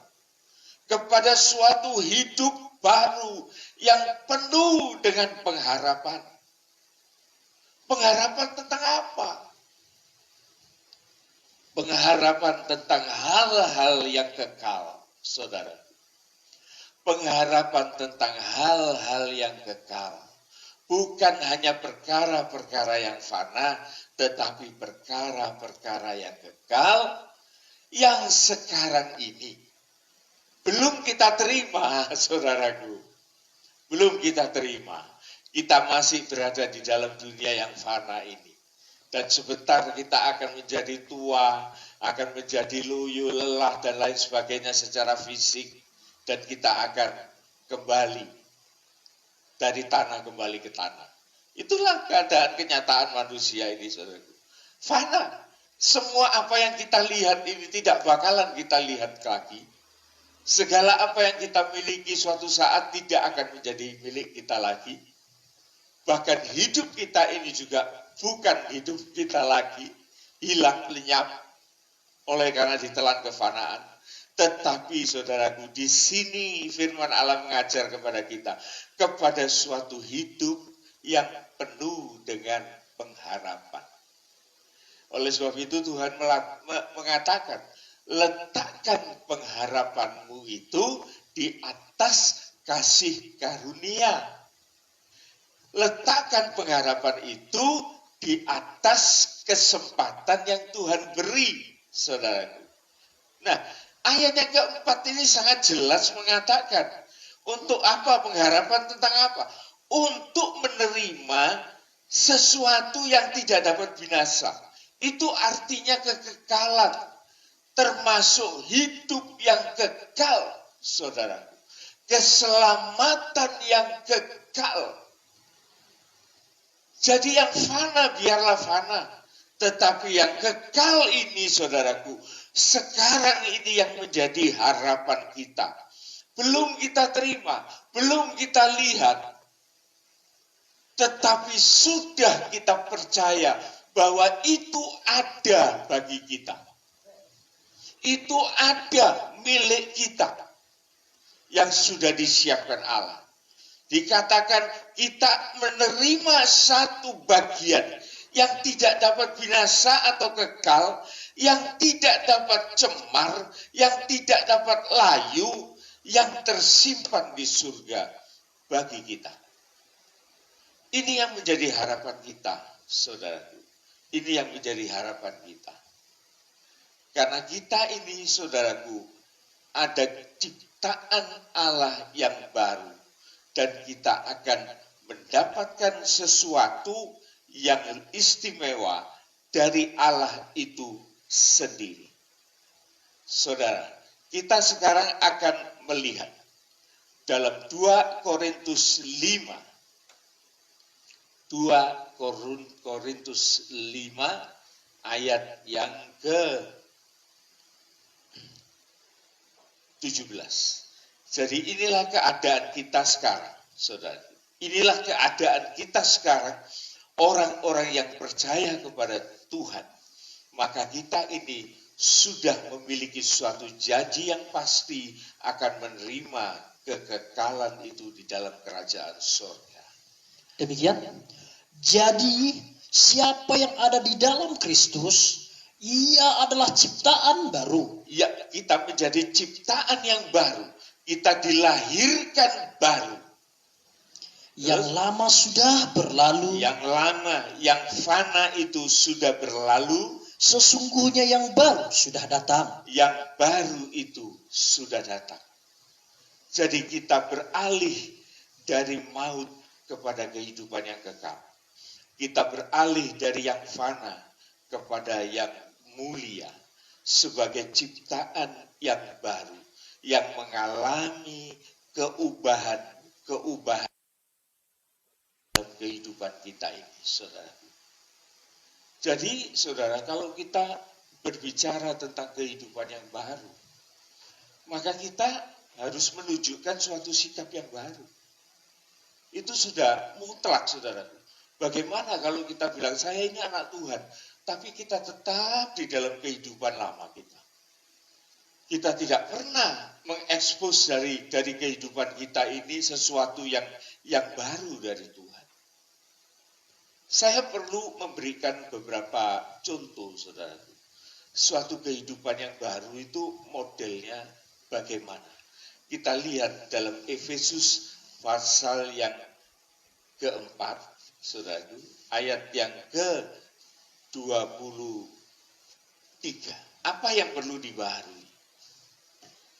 kepada suatu hidup baru yang penuh dengan pengharapan. Pengharapan tentang apa? Pengharapan tentang hal-hal yang kekal, saudara. Pengharapan tentang hal-hal yang kekal. Bukan hanya perkara-perkara yang fana, tetapi perkara-perkara yang kekal, yang sekarang ini belum kita terima, saudaraku. Belum kita terima. Kita masih berada di dalam dunia yang fana ini. Dan sebentar kita akan menjadi tua, akan menjadi loyo, lelah, dan lain sebagainya secara fisik. Dan kita akan kembali dari tanah kembali ke tanah. Itulah keadaan kenyataan manusia ini, saudaraku. Fana. Semua apa yang kita lihat ini tidak bakalan kita lihat lagi. Segala apa yang kita miliki suatu saat tidak akan menjadi milik kita lagi. Bahkan hidup kita ini juga bukan hidup kita lagi, hilang lenyap oleh karena ditelan kefanaan. Tetapi saudaraku, di sini firman Allah mengajar kepada kita kepada suatu hidup yang penuh dengan pengharapan. Oleh sebab itu Tuhan mengatakan, letakkan pengharapanmu itu di atas kasih karunia. Letakkan pengharapan itu di atas kesempatan yang Tuhan beri, saudaraku. Nah, ayat yang keempat ini sangat jelas mengatakan, untuk apa pengharapan, tentang apa? Untuk menerima sesuatu yang tidak dapat binasa. Itu artinya kekekalan, termasuk hidup yang kekal, saudaraku. Keselamatan yang kekal. Jadi yang fana biarlah fana. Tetapi yang kekal ini, saudaraku, sekarang ini yang menjadi harapan kita. Belum kita terima, belum kita lihat. Tetapi sudah kita percaya bahwa itu ada bagi kita. Itu ada milik kita yang sudah disiapkan Allah. Dikatakan kita menerima satu bagian yang tidak dapat binasa atau kekal, yang tidak dapat cemar, yang tidak dapat layu, yang tersimpan di surga bagi kita. Ini yang menjadi harapan kita, saudaraku. Ini yang menjadi harapan kita. Karena kita ini, saudaraku, ada ciptaan Allah yang baru. Dan kita akan mendapatkan sesuatu yang istimewa dari Allah itu sendiri. Saudara, kita sekarang akan melihat dalam 2 Korintus 5. 2 Korintus 5 ayat yang ke-17. Jadi inilah keadaan kita sekarang, saudara. Inilah keadaan kita sekarang, orang-orang yang percaya kepada Tuhan. Maka kita ini sudah memiliki suatu janji yang pasti akan menerima kekekalan itu di dalam kerajaan surga. Demikian. Jadi siapa yang ada di dalam Kristus, ia adalah ciptaan baru. Ya, kita menjadi ciptaan yang baru. Kita dilahirkan baru. Yang lama sudah berlalu. Yang lama, yang fana itu sudah berlalu. Sesungguhnya yang baru sudah datang. Yang baru itu sudah datang. Jadi kita beralih dari maut kepada kehidupan yang kekal. Kita beralih dari yang fana kepada yang mulia. Sebagai ciptaan yang baru. Yang mengalami keubahan dalam kehidupan kita ini, saudara. Jadi, saudara, kalau kita berbicara tentang kehidupan yang baru, maka kita harus menunjukkan suatu sikap yang baru. Itu sudah mutlak, saudara. Bagaimana kalau kita bilang, saya ini anak Tuhan, tapi kita tetap di dalam kehidupan lama kita. Kita tidak pernah mengekspos dari kehidupan kita ini sesuatu yang baru dari Tuhan. Saya perlu memberikan beberapa contoh, saudara. Suatu kehidupan yang baru itu modelnya bagaimana? Kita lihat dalam Efesus pasal yang keempat, saudara, ayat yang ke-23. Apa yang perlu dibaharui?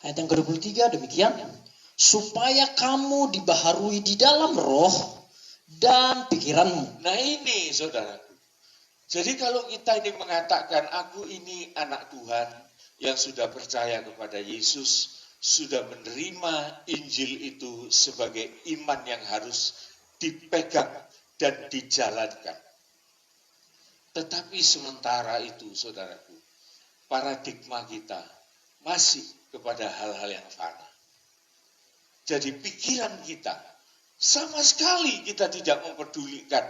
Ayat yang ke-23 demikian. Supaya kamu dibaharui di dalam roh dan pikiranmu. Nah ini saudaraku. Jadi kalau kita ini mengatakan aku ini anak Tuhan yang sudah percaya kepada Yesus, sudah menerima Injil itu sebagai iman yang harus dipegang dan dijalankan. Tetapi sementara itu saudaraku, paradigma kita masih kepada hal-hal yang fana. Jadi pikiran kita sama sekali kita tidak mempedulikan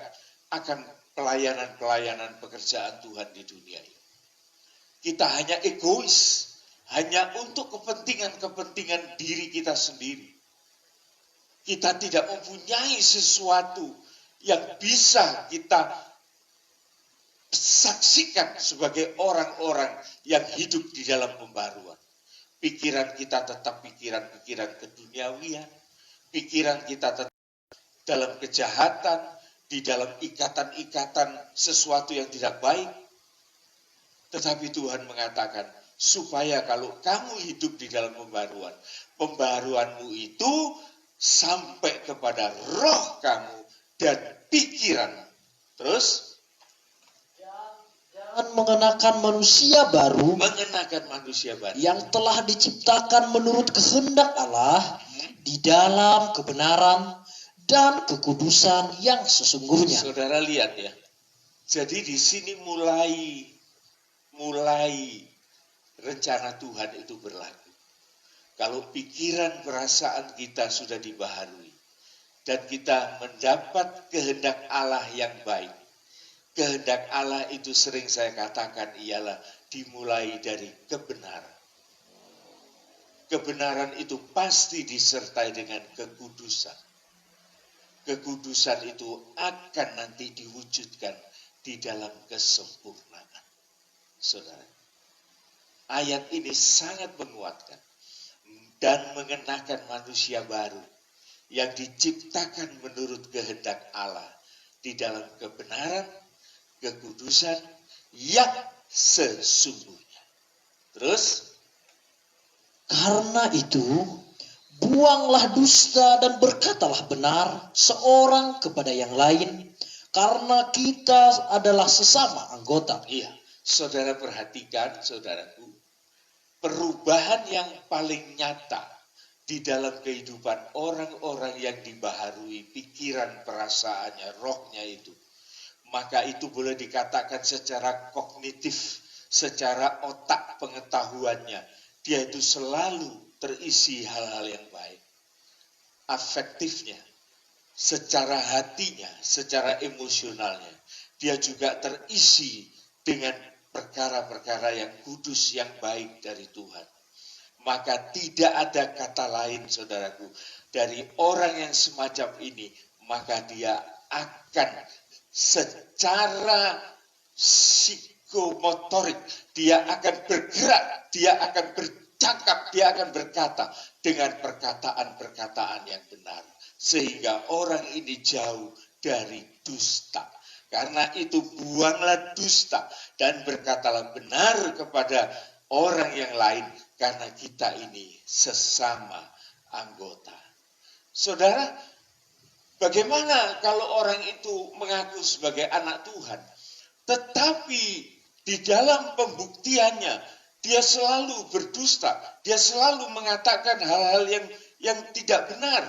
akan pelayanan-pelayanan pekerjaan Tuhan di dunia ini. Kita hanya egois, hanya untuk kepentingan-kepentingan diri kita sendiri. Kita tidak mempunyai sesuatu yang bisa kita saksikan sebagai orang-orang yang hidup di dalam pembaruan. Pikiran kita tetap pikiran-pikiran keduniawian. Pikiran kita tetap dalam kejahatan, di dalam ikatan-ikatan sesuatu yang tidak baik. Tetapi Tuhan mengatakan, supaya kalau kamu hidup di dalam pembaruan, pembaruanmu itu sampai kepada roh kamu dan pikiranmu. Terus? Dan mengenakan manusia baru, yang telah diciptakan menurut kehendak Allah di dalam kebenaran dan kekudusan yang sesungguhnya. Saudara lihat ya. Jadi di sini mulai rencana Tuhan itu berlaku. Kalau pikiran perasaan kita sudah dibaharui dan kita mendapat kehendak Allah yang baik. Kehendak Allah itu sering saya katakan ialah dimulai dari kebenaran. Kebenaran itu pasti disertai dengan kekudusan. Kekudusan itu akan nanti diwujudkan di dalam kesempurnaan. Saudara, ayat ini sangat menguatkan dan mengenakan manusia baru yang diciptakan menurut kehendak Allah di dalam kebenaran, kekudusan yang sesungguhnya. Terus, karena itu, buanglah dusta dan berkatalah benar seorang kepada yang lain, karena kita adalah sesama anggota. Iya, saudara perhatikan, saudaraku, perubahan yang paling nyata di dalam kehidupan orang-orang yang dibaharui pikiran, perasaannya, rohnya itu. Maka itu boleh dikatakan secara kognitif, secara otak pengetahuannya. Dia itu selalu terisi hal-hal yang baik. Afektifnya, secara hatinya, secara emosionalnya. Dia juga terisi dengan perkara-perkara yang kudus, yang baik dari Tuhan. Maka tidak ada kata lain, saudaraku, dari orang yang semacam ini, maka dia akan secara psikomotorik, dia akan bergerak, dia akan bercakap, dia akan berkata dengan perkataan-perkataan yang benar. Sehingga orang ini jauh dari dusta. Karena itu buanglah dusta dan berkatalah benar kepada orang yang lain. Karena kita ini sesama anggota. Saudara, bagaimana kalau orang itu mengaku sebagai anak Tuhan, tetapi di dalam pembuktiannya dia selalu berdusta, dia selalu mengatakan hal-hal yang tidak benar.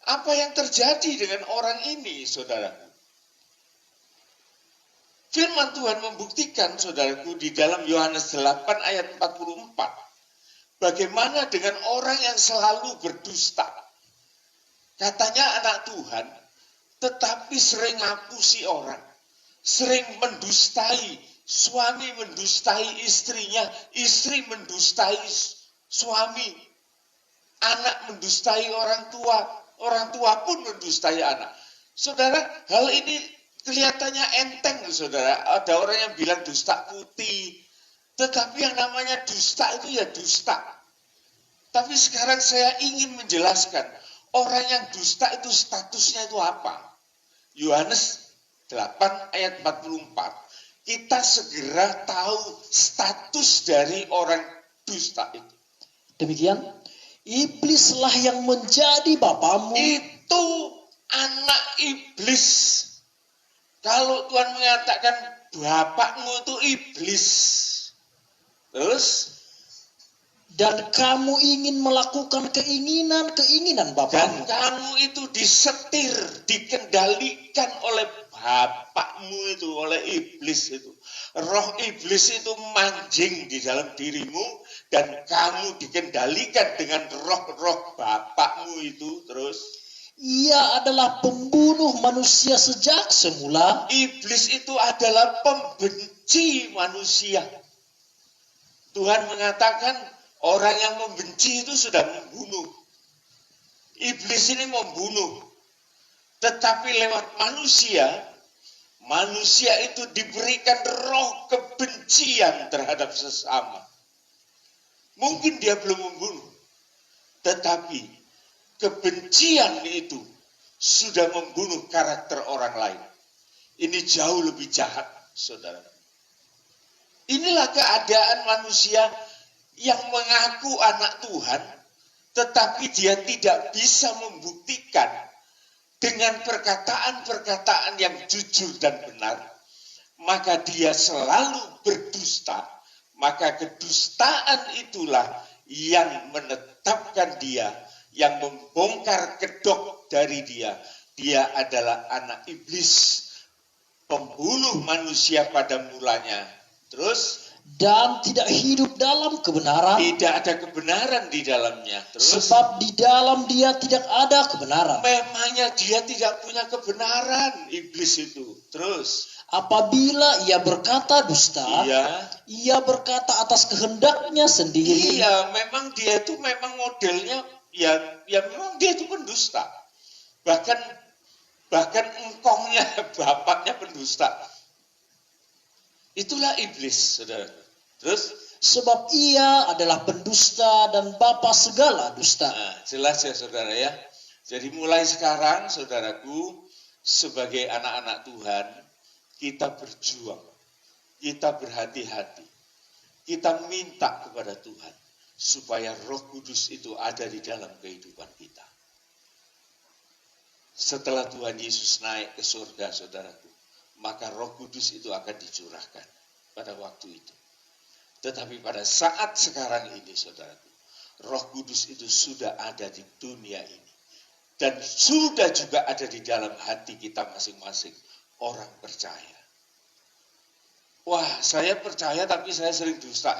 Apa yang terjadi dengan orang ini, saudaraku? Firman Tuhan membuktikan, saudaraku, di dalam Yohanes 8 ayat 44. Bagaimana dengan orang yang selalu berdusta? Katanya anak Tuhan, tetapi sering ngapusi orang. Sering mendustai, suami mendustai istrinya, istri mendustai suami. Anak mendustai orang tua pun mendustai anak. Saudara, hal ini kelihatannya enteng, saudara. Ada orang yang bilang dusta putih. Tetapi yang namanya dusta itu ya dusta. Tapi sekarang saya ingin menjelaskan, orang yang dusta itu statusnya itu apa? Yohanes 8 ayat 44. kita segera tahu status dari orang dusta itu. Demikian, iblislah yang menjadi bapamu. Itu anak iblis. Kalau Tuhan mengatakan bapakmu itu iblis, terus Dan kamu ingin melakukan keinginan dan bapamu. kamu itu disetir, dikendalikan oleh bapakmu itu, oleh iblis itu. Roh iblis itu manjing di dalam dirimu dan kamu dikendalikan dengan roh-roh bapakmu itu. Terus Ia adalah pembunuh manusia sejak semula. iblis itu adalah pembenci manusia. Tuhan mengatakan orang yang membenci itu sudah membunuh. Iblis ini membunuh. Tetapi lewat manusia itu diberikan roh kebencian terhadap sesama. Mungkin dia belum membunuh, tetapi kebencian itu sudah membunuh karakter orang lain. Ini jauh lebih jahat, saudara. Inilah keadaan manusia yang mengaku anak Tuhan, tetapi dia tidak bisa membuktikan dengan perkataan-perkataan yang jujur dan benar, maka dia selalu berdusta. Maka kedustaan itulah yang menetapkan dia, yang membongkar kedok dari dia. Dia adalah anak iblis, pembunuh manusia pada mulanya. Terus Dan tidak hidup dalam kebenaran. tidak ada kebenaran di dalamnya. Terus Sebab di dalam dia tidak ada kebenaran. memangnya dia tidak punya kebenaran, iblis itu. Terus Apabila ia berkata dusta, ia berkata atas kehendaknya sendiri. Iya, memang dia itu memang modelnya ya memang dia itu pendusta. Bahkan engkongnya bapaknya pendusta. Itulah iblis, saudara. Terus Sebab ia adalah pendusta dan bapa segala dusta. nah, jelas ya saudara ya. Jadi mulai sekarang saudaraku, sebagai anak-anak Tuhan, kita berjuang, kita berhati-hati, kita minta kepada Tuhan supaya Roh Kudus itu ada di dalam kehidupan kita. Setelah Tuhan Yesus naik ke surga, saudaraku, maka Roh Kudus itu akan dicurahkan pada waktu itu. Tetapi pada saat sekarang ini, saudaraku, Roh Kudus itu sudah ada di dunia ini dan sudah juga ada di dalam hati kita masing-masing. Orang percaya. Wah, saya percaya tapi saya sering dusta.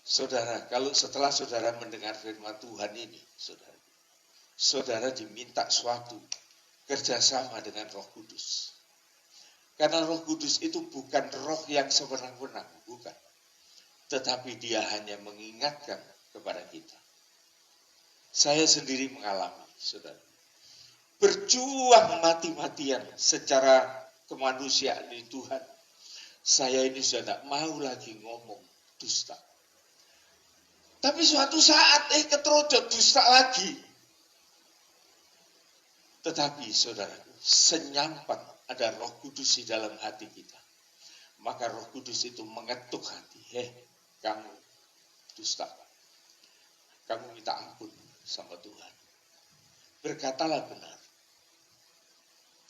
Saudara, kalau setelah saudara mendengar firman Tuhan ini, saudara diminta suatu kerjasama dengan Roh Kudus. Karena Roh Kudus itu bukan roh yang sewenang-wenang, bukan. Tetapi dia hanya mengingatkan kepada kita. Saya sendiri mengalami, saudara. Berjuang mati-matian secara kemanusiaan di Tuhan. Saya ini sudah tidak mau lagi ngomong dusta. Tapi suatu saat keterojot dusta lagi. Tetapi saudaraku, senyampan ada Roh Kudus di dalam hati kita. Maka Roh Kudus itu mengetuk hati. Kamu dusta. Kamu minta ampun sama Tuhan. Berkatalah benar.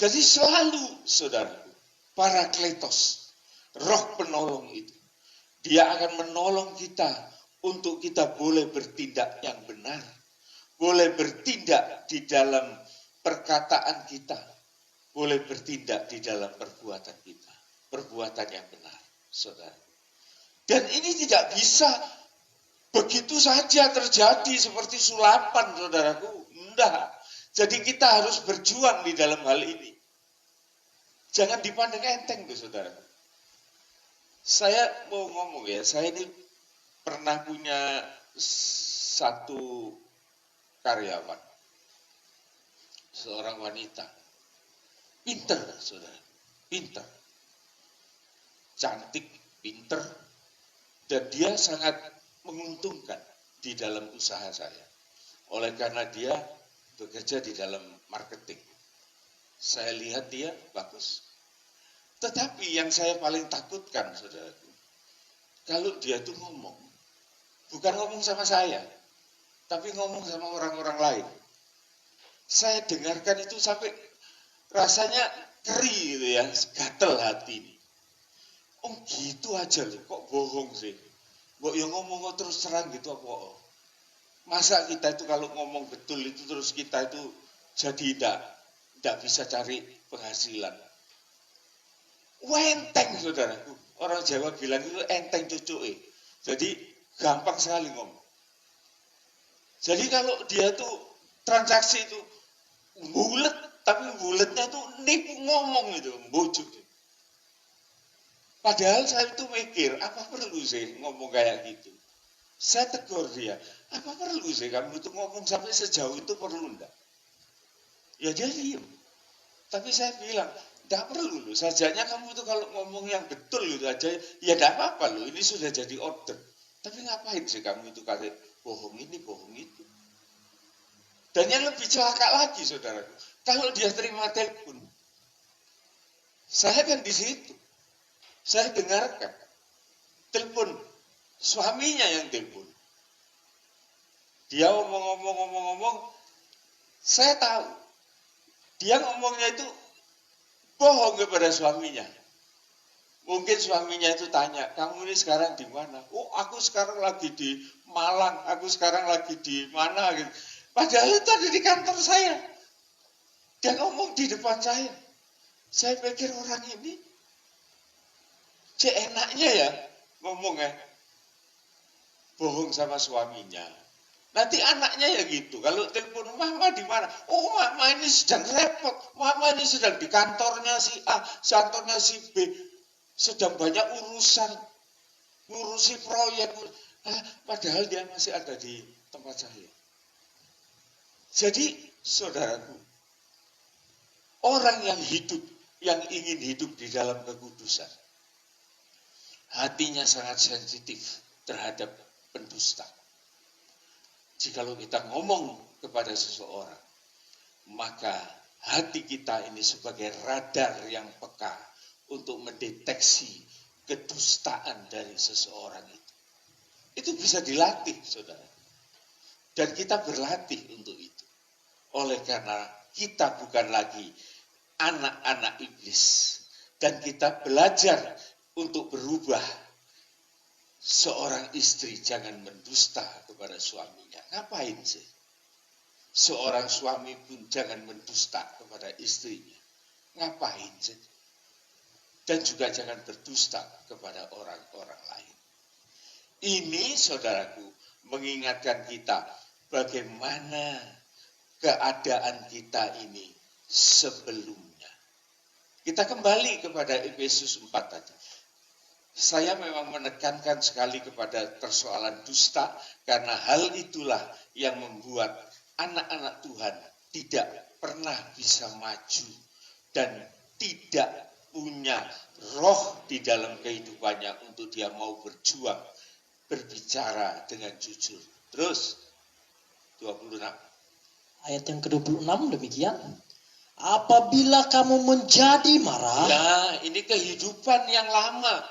Jadi selalu, saudaraku, Parakletos, roh penolong itu, dia akan menolong kita untuk kita boleh bertindak yang benar, boleh bertindak di dalam perkataan kita, boleh bertindak di dalam perbuatan kita, perbuatan yang benar, saudara. Dan ini tidak bisa begitu saja terjadi seperti sulapan, saudaraku. Enggak. Jadi kita harus berjuang di dalam hal ini. Jangan dipandang enteng tuh, saudara. Saya mau ngomong ya, saya ini pernah punya satu karyawan. Seorang wanita. Pinter, saudara. Pinter. Cantik, pinter. Dan dia sangat menguntungkan di dalam usaha saya. Oleh karena dia bekerja di dalam marketing. Saya lihat dia bagus. Tetapi yang saya paling takutkan, saudaraku, kalau dia tuh ngomong, bukan ngomong sama saya, tapi ngomong sama orang-orang lain. Saya dengarkan itu sampai rasanya keri gitu ya, gatel hati ini. Oh gitu aja loh, kok bohong sih? Kok yang ngomong terus terang gitu apa? Masa kita itu kalau ngomong betul itu terus kita itu jadi tidak bisa cari penghasilan. Enteng saudaraku, orang Jawa bilang itu enteng cucuke. Jadi gampang sekali ngomong. Jadi kalau dia tuh transaksi itu bulet, tapi buletnya tuh nipu ngomong itu, bujuk. Padahal saya itu mikir, apa perlu sih ngomong kayak gitu? Saya tegur dia, apa perlu sih kamu itu ngomong sampai sejauh itu, perlu enggak? Ya dia diem. Tapi saya bilang, enggak perlu loh, sajanya kamu itu kalau ngomong yang betul gitu aja, ya enggak apa-apa loh, ini sudah jadi order. Tapi ngapain sih kamu itu kata bohong ini, bohong itu? Dan yang lebih celaka lagi saudaraku, kalau dia terima telepon, saya kan di situ, saya dengarkan telepon suaminya yang telepon. Dia ngomong, saya tahu dia ngomongnya itu bohong kepada suaminya. Mungkin suaminya itu tanya, kamu ini sekarang di mana? Oh, aku sekarang lagi di Malang, aku sekarang lagi di mana gitu. Padahal itu ada di kantor saya. Dia ngomong di depan saya. Saya pikir orang ini enaknya ya ngomongnya bohong sama suaminya. Nanti anaknya ya gitu. Kalau telepon mama di mana? Oh, mama ini sedang repot. Mama ini sedang di kantornya si A, kantornya si B. Sedang banyak urusan, ngurusi proyek. Padahal dia masih ada di tempat saya. Jadi, saudaraku, orang yang ingin hidup di dalam kekudusan, hatinya sangat sensitif terhadap pendusta. Jikalau kita ngomong kepada seseorang, maka hati kita ini sebagai radar yang peka untuk mendeteksi kedustaan dari seseorang itu. Itu bisa dilatih, saudara. Dan kita berlatih untuk itu. Oleh karena kita bukan lagi anak-anak iblis. Dan kita belajar untuk berubah. Seorang istri jangan mendusta kepada suaminya. Ngapain sih? Seorang suami pun jangan mendusta kepada istrinya. Ngapain sih? Dan juga jangan berdusta kepada orang-orang lain. Ini, saudaraku, mengingatkan kita bagaimana keadaan kita ini sebelumnya. Kita kembali kepada Efesus 4 tadi. Saya memang menekankan sekali kepada persoalan dusta, karena hal itulah yang membuat anak-anak Tuhan tidak pernah bisa maju dan tidak punya roh di dalam kehidupannya untuk dia mau berjuang, berbicara dengan jujur. Terus 26. Ayat yang ke-26 demikian. Apabila kamu menjadi marah. Ya, ini kehidupan yang lama.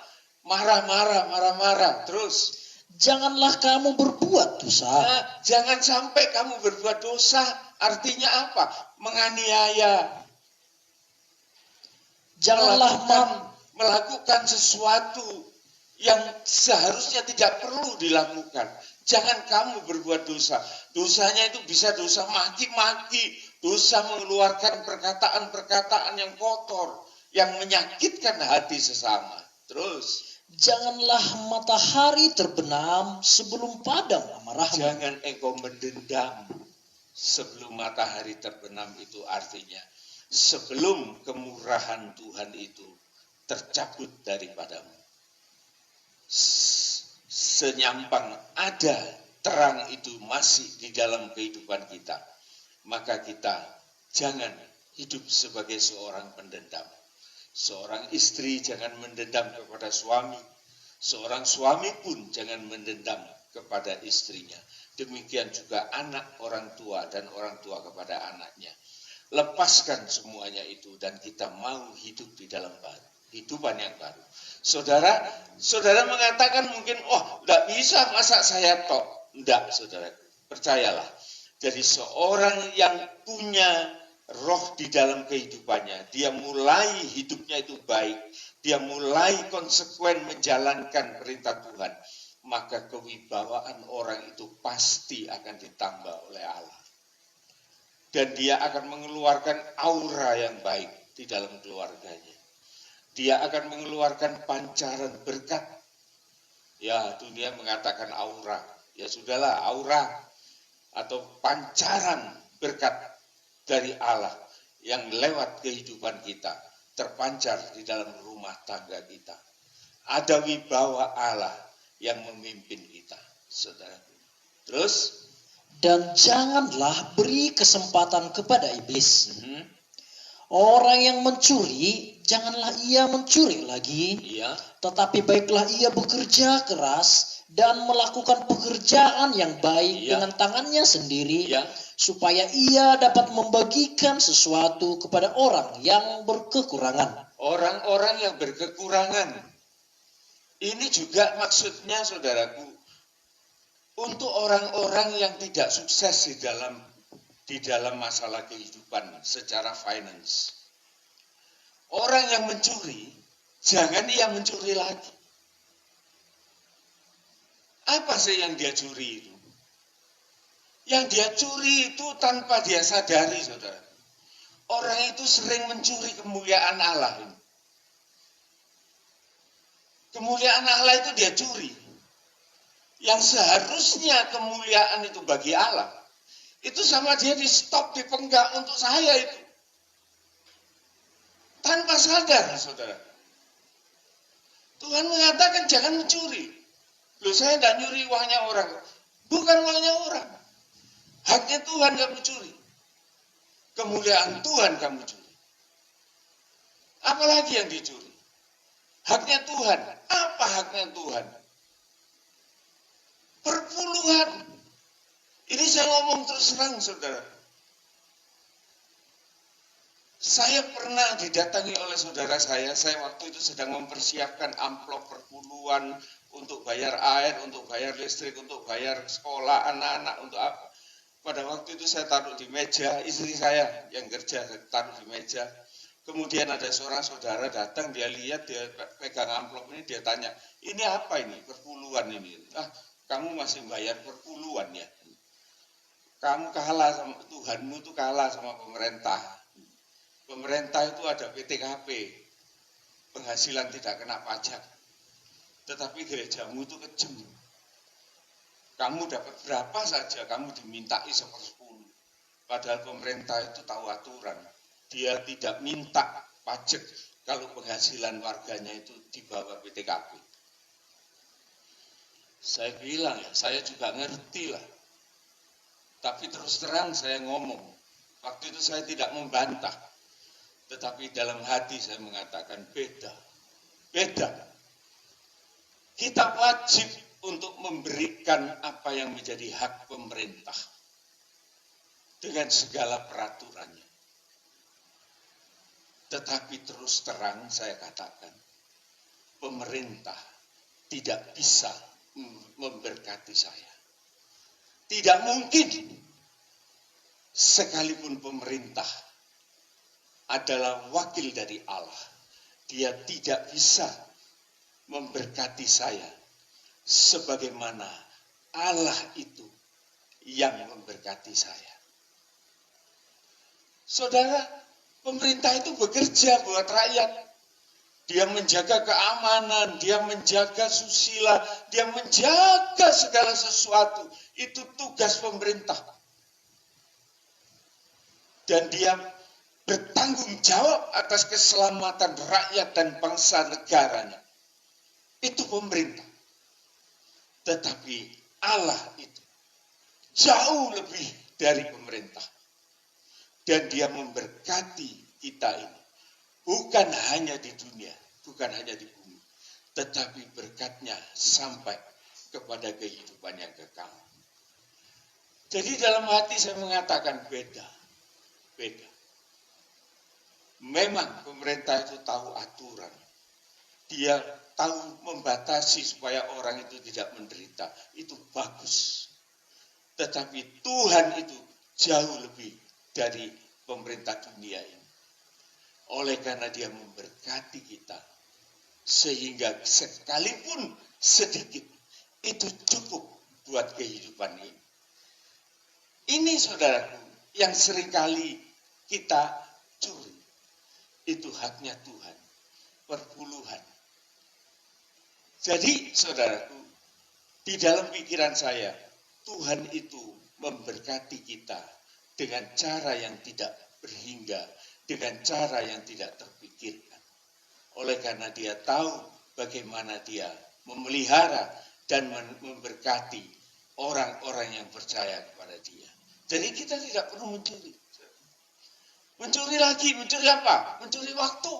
Marah-marah. Terus. Janganlah kamu berbuat dosa. Nah, jangan sampai kamu berbuat dosa. Artinya apa? Menganiaya. Janganlah melakukan sesuatu yang seharusnya tidak perlu dilakukan. Jangan kamu berbuat dosa. Dosanya itu bisa dosa maki-maki, dosa mengeluarkan perkataan-perkataan yang kotor, yang menyakitkan hati sesama. Terus, janganlah matahari terbenam sebelum padam amarahmu. Jangan engkau mendendam sebelum matahari terbenam, itu artinya sebelum kemurahan Tuhan itu tercabut daripadamu. Senyampang ada terang itu masih di dalam kehidupan kita, maka kita jangan hidup sebagai seorang pendendam. Seorang istri jangan mendendam kepada suami. Seorang suami pun jangan mendendam kepada istrinya. Demikian juga anak orang tua dan orang tua kepada anaknya. Lepaskan semuanya itu dan kita mau hidup di dalam baru. kehidupan yang baru. Saudara mengatakan mungkin, oh tidak bisa masa saya tok. Tidak, saudara. Percayalah. Jadi seorang yang punya roh di dalam kehidupannya, dia mulai hidupnya itu baik, dia mulai konsekuen menjalankan perintah Tuhan, maka kewibawaan orang itu pasti akan ditambah oleh Allah. Dan dia akan mengeluarkan aura yang baik di dalam keluarganya. Dia akan mengeluarkan pancaran berkat. Ya, dunia mengatakan aura. Ya sudahlah, aura atau pancaran berkat dari Allah yang lewat kehidupan kita terpancar di dalam rumah tangga kita. Ada wibawa Allah yang memimpin kita, saudara. Terus, dan janganlah beri kesempatan kepada iblis. Orang yang mencuri, janganlah ia mencuri lagi. Iya. Tetapi baiklah ia bekerja keras dan melakukan pekerjaan yang baik dengan tangannya sendiri, supaya ia dapat membagikan sesuatu kepada orang yang berkekurangan. Orang-orang yang berkekurangan. Ini juga maksudnya, saudaraku, untuk orang-orang yang tidak sukses di dalam masalah kehidupan secara finance. Orang yang mencuri, jangan ia mencuri lagi. Apa sih yang dia curi itu? Yang dia curi itu tanpa dia sadari, saudara. Orang itu sering mencuri kemuliaan Allah. Kemuliaan Allah itu dia curi. Yang seharusnya kemuliaan itu bagi Allah, itu sama dia di stop, dipenggal untuk saya itu. Tanpa sadar, saudara. Tuhan mengatakan jangan mencuri. Loh, saya tidak nyuri uangnya orang. Bukan uangnya orang. Haknya Tuhan kamu curi. Kemuliaan Tuhan kamu curi. Apalagi yang dicuri? Haknya Tuhan. Apa haknya Tuhan? Perpuluhan. Ini saya ngomong terus terang, saudara. Saya pernah didatangi oleh saudara saya waktu itu sedang mempersiapkan amplop perpuluhan untuk bayar air, untuk bayar listrik, untuk bayar sekolah anak-anak, untuk apa. Pada waktu itu saya taruh di meja, istri saya yang kerja taruh di meja. Kemudian ada seorang saudara datang, dia lihat, dia pegang amplop ini, dia tanya, ini apa ini, perpuluhan ini? Ah, kamu masih bayar perpuluhan ya? Kamu kalah sama Tuhanmu, itu kalah sama pemerintah. Pemerintah itu ada PTKP, penghasilan tidak kena pajak. Tetapi gerejamu itu kejem. Kamu dapat berapa saja, kamu dimintai 1/10. Padahal pemerintah itu tahu aturan. Dia tidak minta pajak kalau penghasilan warganya itu di bawah PTKP. Saya bilang ya, saya juga ngerti lah. Tapi terus terang saya ngomong. Waktu itu saya tidak membantah. Tetapi dalam hati saya mengatakan beda. Beda. Kita wajib untuk memberikan apa yang menjadi hak pemerintah. Dengan segala peraturannya. Tetapi terus terang saya katakan. Pemerintah tidak bisa memberkati saya. Tidak mungkin. Sekalipun pemerintah adalah wakil dari Allah. Dia tidak bisa memberkati saya sebagaimana Allah itu yang memberkati saya. Saudara, pemerintah itu bekerja buat rakyat. Dia menjaga keamanan, dia menjaga susila, dia menjaga segala sesuatu. Itu tugas pemerintah. Dan dia bertanggung jawab atas keselamatan rakyat dan bangsa negaranya. Itu pemerintah. Tetapi Allah itu jauh lebih dari pemerintah. Dan dia memberkati kita ini. Bukan hanya di dunia, bukan hanya di bumi. Tetapi berkatnya sampai kepada kehidupan yang kekal. Jadi dalam hati saya mengatakan beda. Beda. Memang pemerintah itu tahu aturan. dia tahu membatasi supaya orang itu tidak menderita. Itu bagus. Tetapi Tuhan itu jauh lebih dari pemerintah dunia ini. Oleh karena dia memberkati kita, sehingga sekalipun sedikit, itu cukup buat kehidupan ini. Ini saudaraku, yang seringkali kita curi. Itu haknya Tuhan, perpuluhan. Jadi saudaraku, di dalam pikiran saya, Tuhan itu memberkati kita dengan cara yang tidak berhingga, dengan cara yang tidak terpikirkan. Oleh karena dia tahu bagaimana dia memelihara dan memberkati orang-orang yang percaya kepada dia. Jadi kita tidak perlu mencuri. Mencuri lagi, mencuri apa? Mencuri waktu.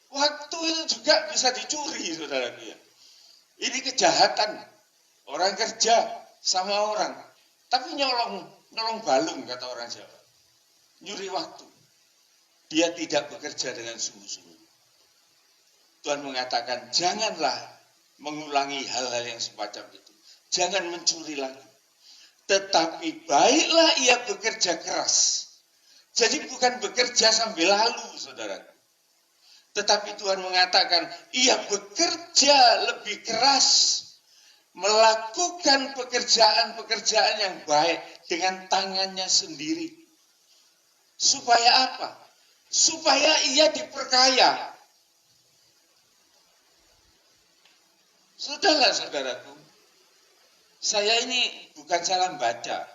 Waktu itu juga bisa dicuri, saudaraku ya. Ini kejahatan. Orang kerja sama orang, tapi nyolong balung, kata orang Jawa. Nyuri waktu. Dia tidak bekerja dengan sungguh-sungguh. Tuhan mengatakan, janganlah mengulangi hal-hal yang semacam itu. Jangan mencuri lagi. Tetapi baiklah ia bekerja keras. Jadi bukan bekerja sambil lalu, saudaraku. Tetapi Tuhan mengatakan, ia bekerja lebih keras. Melakukan pekerjaan-pekerjaan yang baik dengan tangannya sendiri. Supaya apa? Supaya ia diperkaya. Sudahlah saudaraku, saya ini bukan salah baca.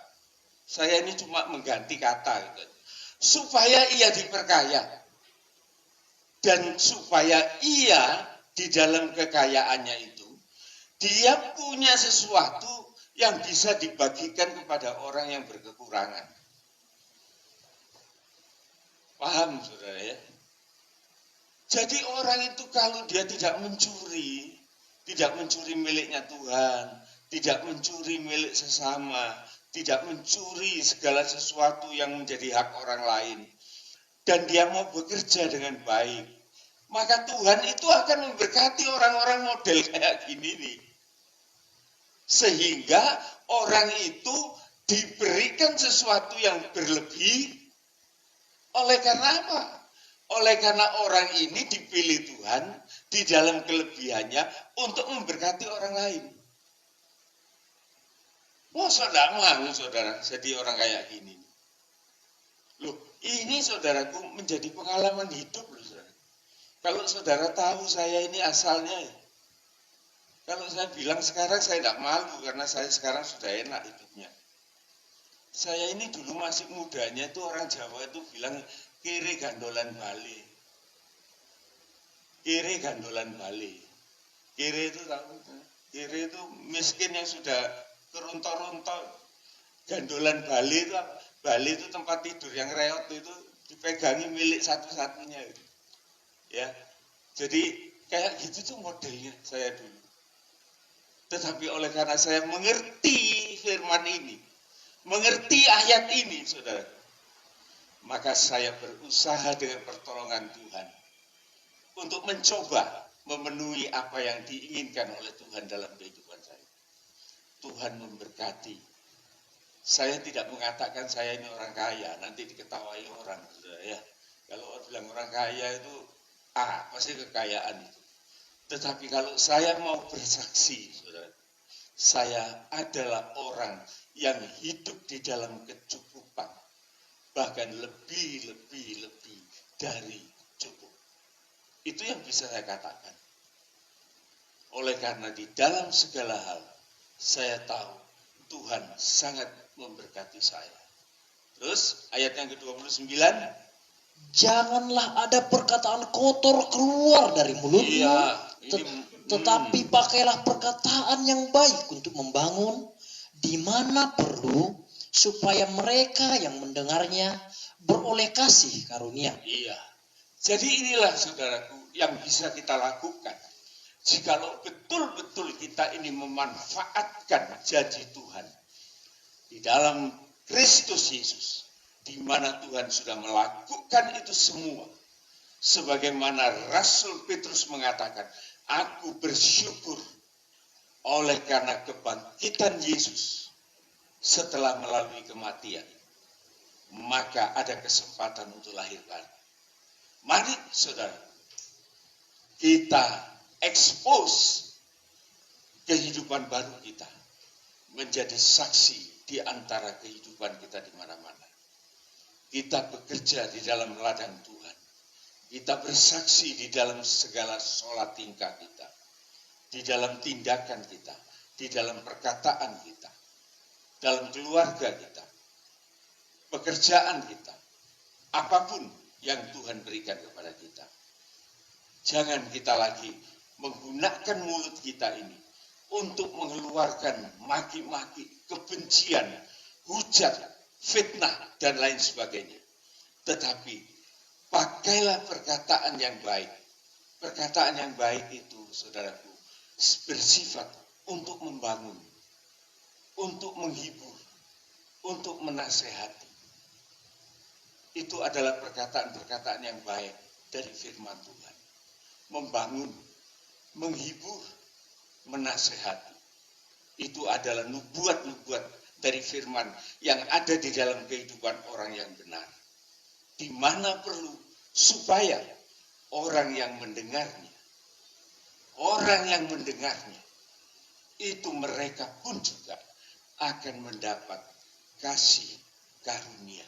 Saya ini cuma mengganti kata. Gitu. Supaya ia diperkaya. Dan supaya ia di dalam kekayaannya itu, dia punya sesuatu yang bisa dibagikan kepada orang yang berkekurangan. Paham saudara ya? Jadi orang itu kalau dia tidak mencuri miliknya Tuhan, tidak mencuri milik sesama, tidak mencuri segala sesuatu yang menjadi hak orang lain, dan dia mau bekerja dengan baik, maka Tuhan itu akan memberkati orang-orang model kayak gini nih. Sehingga orang itu diberikan sesuatu yang berlebih. Oleh karena apa? Oleh karena orang ini dipilih Tuhan di dalam kelebihannya untuk memberkati orang lain. Masa tidak mau saudara jadi orang kayak gini? Loh, ini saudaraku menjadi pengalaman hidup loh saudara. Kalau saudara tahu saya ini asalnya, kalau saya bilang sekarang saya tidak malu karena saya sekarang sudah enak hidupnya. Saya ini dulu masih mudanya itu orang Jawa itu bilang kiri gandolan Bali. Kiri gandolan Bali. Kiri itu tahu, kiri itu miskin yang sudah keruntor-runtor. Gandolan Bali itu tempat tidur yang reot itu dipegangi milik satu-satunya. Ya, jadi kayak gitu tuh modelnya saya dulu. Tetapi oleh karena saya mengerti firman ini, mengerti ayat ini, saudara, maka saya berusaha dengan pertolongan Tuhan untuk mencoba memenuhi apa yang diinginkan oleh Tuhan dalam kehidupan saya. Tuhan memberkati. Saya tidak mengatakan saya ini orang kaya, nanti diketawai orang, saudara ya. Kalau bilang orang kaya itu pasti kekayaan itu. Tetapi kalau saya mau bersaksi, saudara, saya adalah orang yang hidup di dalam kecukupan, bahkan lebih dari cukup. Itu yang bisa saya katakan. Oleh karena di dalam segala hal, saya tahu Tuhan sangat memberkati saya. Terus ayat yang ke-29, janganlah ada perkataan kotor keluar dari mulutmu, tetapi pakailah perkataan yang baik untuk membangun di mana perlu, supaya mereka yang mendengarnya beroleh kasih karunia. Iya. Jadi inilah saudaraku yang bisa kita lakukan. Jikalau betul-betul kita ini memanfaatkan janji Tuhan di dalam Kristus Yesus, di mana Tuhan sudah melakukan itu semua, Sebagaimana Rasul Petrus mengatakan, aku bersyukur oleh karena kebangkitan Yesus setelah melalui kematian. Maka ada kesempatan untuk lahir baru. Mari saudara, kita expose kehidupan baru kita menjadi saksi di antara kehidupan kita di mana-mana. Kita bekerja di dalam ladang Tuhan. Kita bersaksi di dalam segala sholat tingkah kita, di dalam tindakan kita, di dalam perkataan kita, dalam keluarga kita, pekerjaan kita, apapun yang Tuhan berikan kepada kita. Jangan kita lagi menggunakan mulut kita ini untuk mengeluarkan maki-maki, kebencian, hujat, fitnah, dan lain sebagainya. Tetapi pakailah perkataan yang baik. Perkataan yang baik itu, saudaraku, bersifat untuk membangun, untuk menghibur, untuk menasehati. Itu adalah perkataan-perkataan yang baik dari firman Tuhan. Membangun, menghibur, menasehati. Itu adalah nubuat-nubuat dari firman yang ada di dalam kehidupan orang yang benar. Di mana perlu, supaya orang yang mendengarnya, itu mereka pun juga akan mendapat kasih karunia.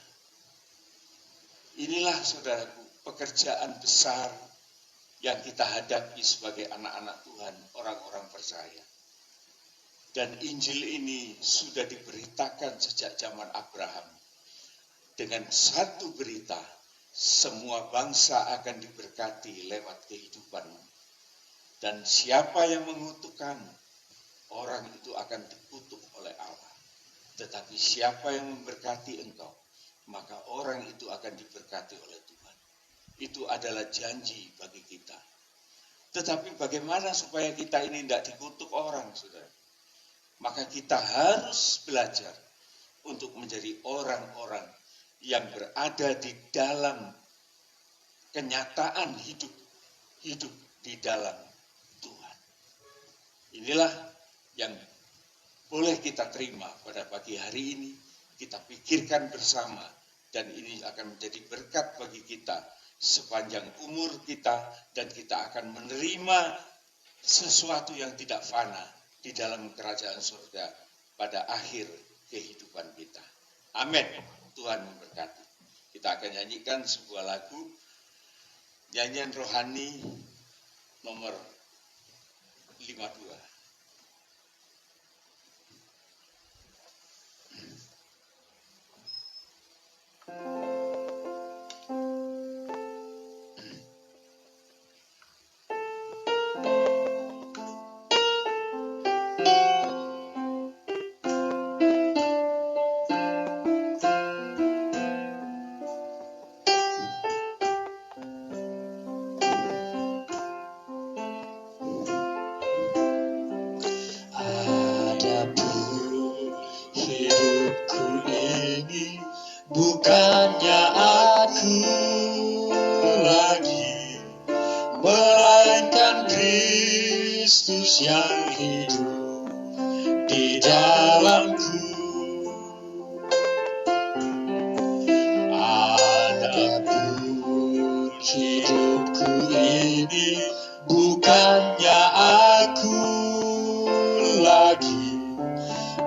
Inilah saudaraku pekerjaan besar yang kita hadapi sebagai anak-anak Tuhan, orang-orang percaya. Dan Injil ini sudah diberitakan sejak zaman Abraham. Dengan satu berita, semua bangsa akan diberkati lewat kehidupanmu. Dan siapa yang mengutuk kamu, orang itu akan dikutuk oleh Allah. Tetapi siapa yang memberkati engkau, maka orang itu akan diberkati oleh Tuhan. Itu adalah janji bagi kita. Tetapi bagaimana supaya kita ini tidak dikutuk orang, saudara? Maka kita harus belajar untuk menjadi orang-orang yang berada di dalam kenyataan hidup di dalam Tuhan. Inilah yang boleh kita terima pada pagi hari ini, kita pikirkan bersama, dan ini akan menjadi berkat bagi kita sepanjang umur kita, dan kita akan menerima sesuatu yang tidak fana di dalam kerajaan surga pada akhir kehidupan kita. Amin. Tuhan memberkati. Kita akan nyanyikan sebuah lagu, nyanyian rohani nomor 52. Bukannya aku lagi, melainkan Kristus yang hidup di dalamku. Adapun hidupku ini bukannya aku lagi,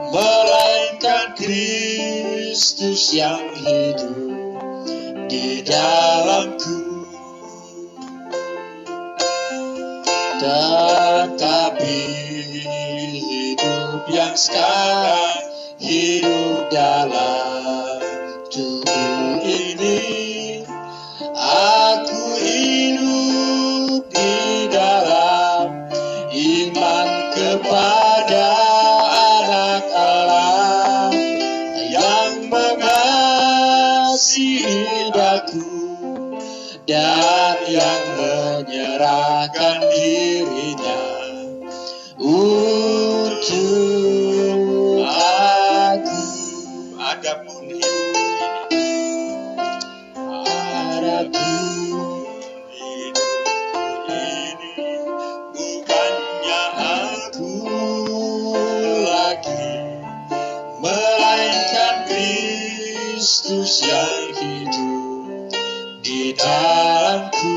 melainkan Kristus yang hidup di dalamku. Tetapi hidup yang sekarang hidup dalam tubuh ini, aku hidup di dalam iman kepada Anak Allah yang mengasihi daku dan yang menyerahkan dirinya untuk aku. Adapun Kristus yang hidup di dalamku.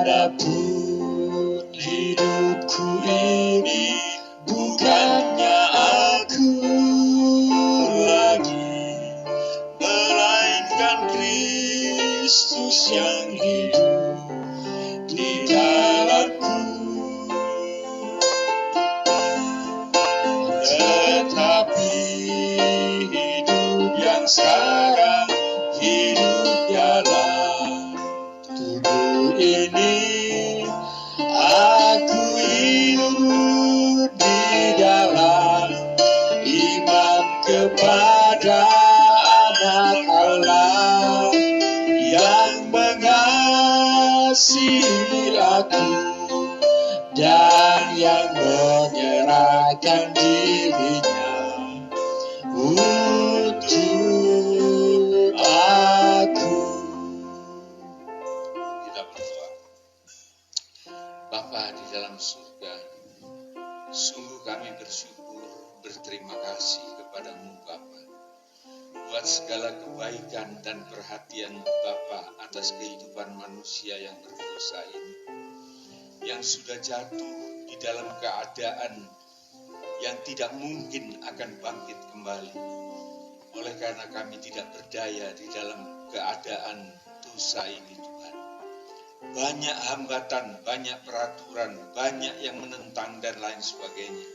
Adapun hidupku ini bukannya aku lagi, melainkan Kristus yang hidup di dalamku. Tetapi hidup yang sekarang hidup dalam tubuh ini, aku hidup di dalam iman kepada Anak Allah yang mengasihi aku dan yang menyerahkan dirinya untuk aku. Kita berdoa. Bapa di dalam surga, sungguh kami bersyukur, berterima kasih kepadamu Bapa, buat segala kebaikan dan perhatian Bapa atas kehidupan manusia yang berdosa ini, yang sudah jatuh di dalam keadaan yang tidak mungkin akan bangkit kembali. Oleh karena kami tidak berdaya di dalam keadaan dosa ini Tuhan. Banyak hambatan, banyak peraturan, banyak yang menentang dan lain sebagainya.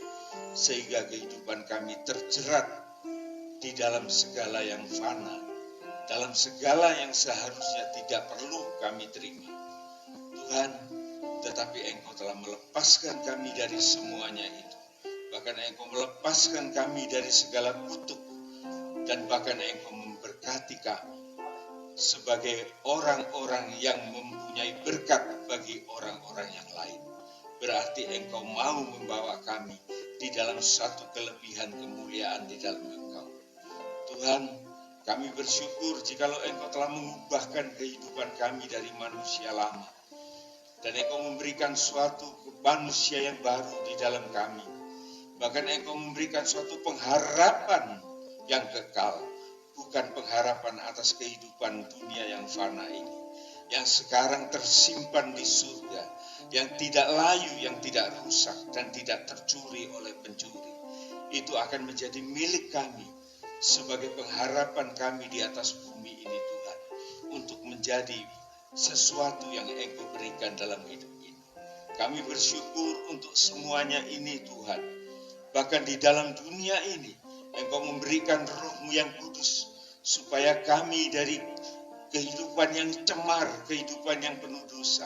Sehingga kehidupan kami terjerat di dalam segala yang fana, dalam segala yang seharusnya tidak perlu kami terima. Tuhan, tetapi Engkau telah melepaskan kami dari semuanya itu. Bahkan Engkau melepaskan kami dari segala kutuk, dan bahkan Engkau memberkati kami sebagai orang-orang yang mempunyai berkat bagi orang-orang yang lain. Berarti Engkau mau membawa kami di dalam satu kelebihan kemuliaan di dalam Engkau. Tuhan, kami bersyukur jikalau Engkau telah mengubahkan kehidupan kami dari manusia lama, dan Engkau memberikan suatu manusia yang baru di dalam kami. Bahkan Engkau memberikan suatu pengharapan yang kekal, bukan pengharapan atas kehidupan dunia yang fana ini, yang sekarang tersimpan di surga, yang tidak layu, yang tidak rusak, dan tidak tercuri oleh pencuri. Itu akan menjadi milik kami sebagai pengharapan kami di atas bumi ini Tuhan, untuk menjadi sesuatu yang Engkau berikan dalam hidup ini. Kami bersyukur untuk semuanya ini Tuhan. Bahkan di dalam dunia ini Engkau memberikan Roh-Mu yang kudus, supaya kami dari kehidupan yang cemar, kehidupan yang penuh dosa,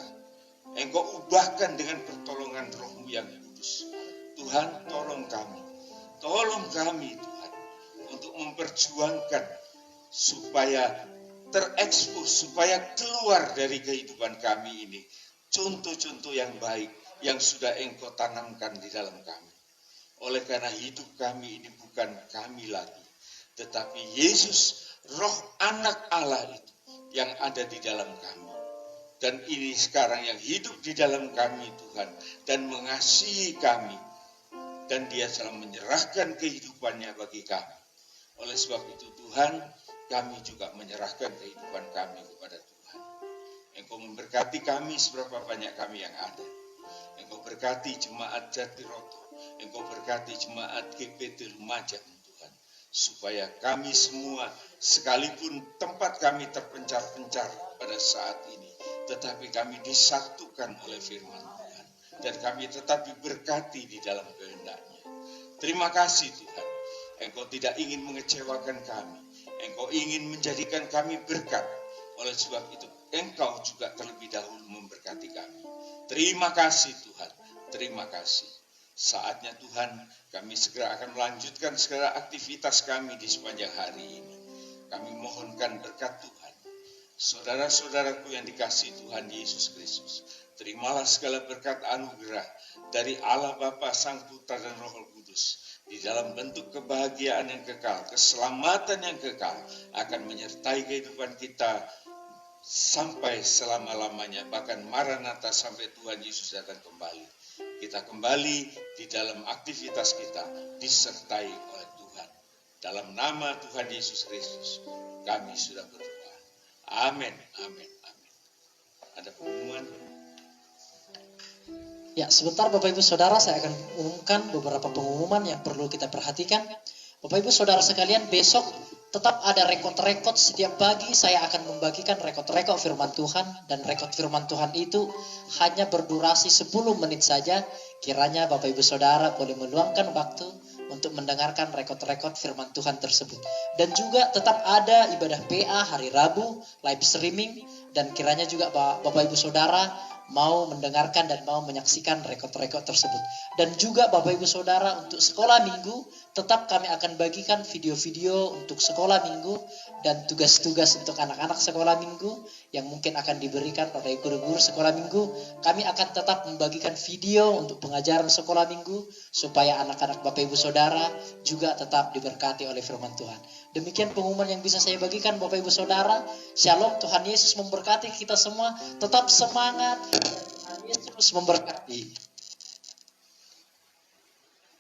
Engkau ubahkan dengan pertolongan Roh-Mu yang kudus. Tuhan, tolong kami Tuhan, untuk memperjuangkan supaya terekspos, supaya keluar dari kehidupan kami ini contoh-contoh yang baik yang sudah Engkau tanamkan di dalam kami. Oleh karena hidup kami ini bukan kami lagi, tetapi Yesus, Roh Anak Allah itu yang ada di dalam kami. Dan ini sekarang yang hidup di dalam kami Tuhan, dan mengasihi kami. Dan Dia telah menyerahkan kehidupannya bagi kami. Oleh sebab itu Tuhan, kami juga menyerahkan kehidupan kami kepada Tuhan. Engkau memberkati kami seberapa banyak kami yang ada. Engkau berkati jemaat Jatiroto, Engkau berkati jemaat GPT Lumajang Tuhan, supaya kami semua, sekalipun tempat kami terpencar-pencar pada saat ini, tetapi kami disatukan oleh firman Tuhan, dan kami tetap diberkati di dalam kehendak-Nya. Terima kasih Tuhan, Engkau tidak ingin mengecewakan kami, Engkau ingin menjadikan kami berkat. Oleh sebab itu Engkau juga terlebih dahulu memberkati kami. Terima kasih Tuhan, terima kasih. Saatnya Tuhan, kami segera akan melanjutkan segala aktivitas kami di sepanjang hari ini. Kami mohonkan berkat Tuhan. Saudara-saudaraku yang dikasihi Tuhan Yesus Kristus, terimalah segala berkat anugerah dari Allah Bapa, Sang Putra dan Roh Kudus di dalam bentuk kebahagiaan yang kekal, keselamatan yang kekal akan menyertai kehidupan kita sampai selama-lamanya, bahkan Maranatha, sampai Tuhan Yesus datang kembali. kita kembali di dalam aktivitas kita disertai oleh Tuhan. Dalam nama Tuhan Yesus Kristus kami sudah berdoa. Amin, amin, amin. Ada pengumuman? Ya, sebentar Bapak Ibu Saudara, saya akan umumkan beberapa pengumuman yang perlu kita perhatikan. Bapak Ibu Saudara sekalian, besok tetap ada rekod-rekod. Setiap pagi saya akan membagikan rekod-rekod firman Tuhan. Dan rekod firman Tuhan itu hanya berdurasi 10 menit saja. Kiranya Bapak Ibu Saudara boleh meluangkan waktu untuk mendengarkan rekod-rekod firman Tuhan tersebut. Dan juga tetap ada ibadah PA hari Rabu, live streaming. Dan kiranya juga Bapak Ibu Saudara mau mendengarkan dan mau menyaksikan rekod-rekod tersebut. Dan juga Bapak Ibu Saudara, untuk sekolah minggu tetap kami akan bagikan video-video untuk sekolah minggu dan tugas-tugas untuk anak-anak sekolah minggu yang mungkin akan diberikan oleh guru-guru sekolah minggu. Kami akan tetap membagikan video untuk pengajaran sekolah minggu supaya anak-anak Bapak Ibu Saudara juga tetap diberkati oleh firman Tuhan. Demikian pengumuman yang bisa saya bagikan Bapak Ibu Saudara. Shalom, Tuhan Yesus memberkati kita semua. Tetap semangat. Tuhan Yesus memberkati.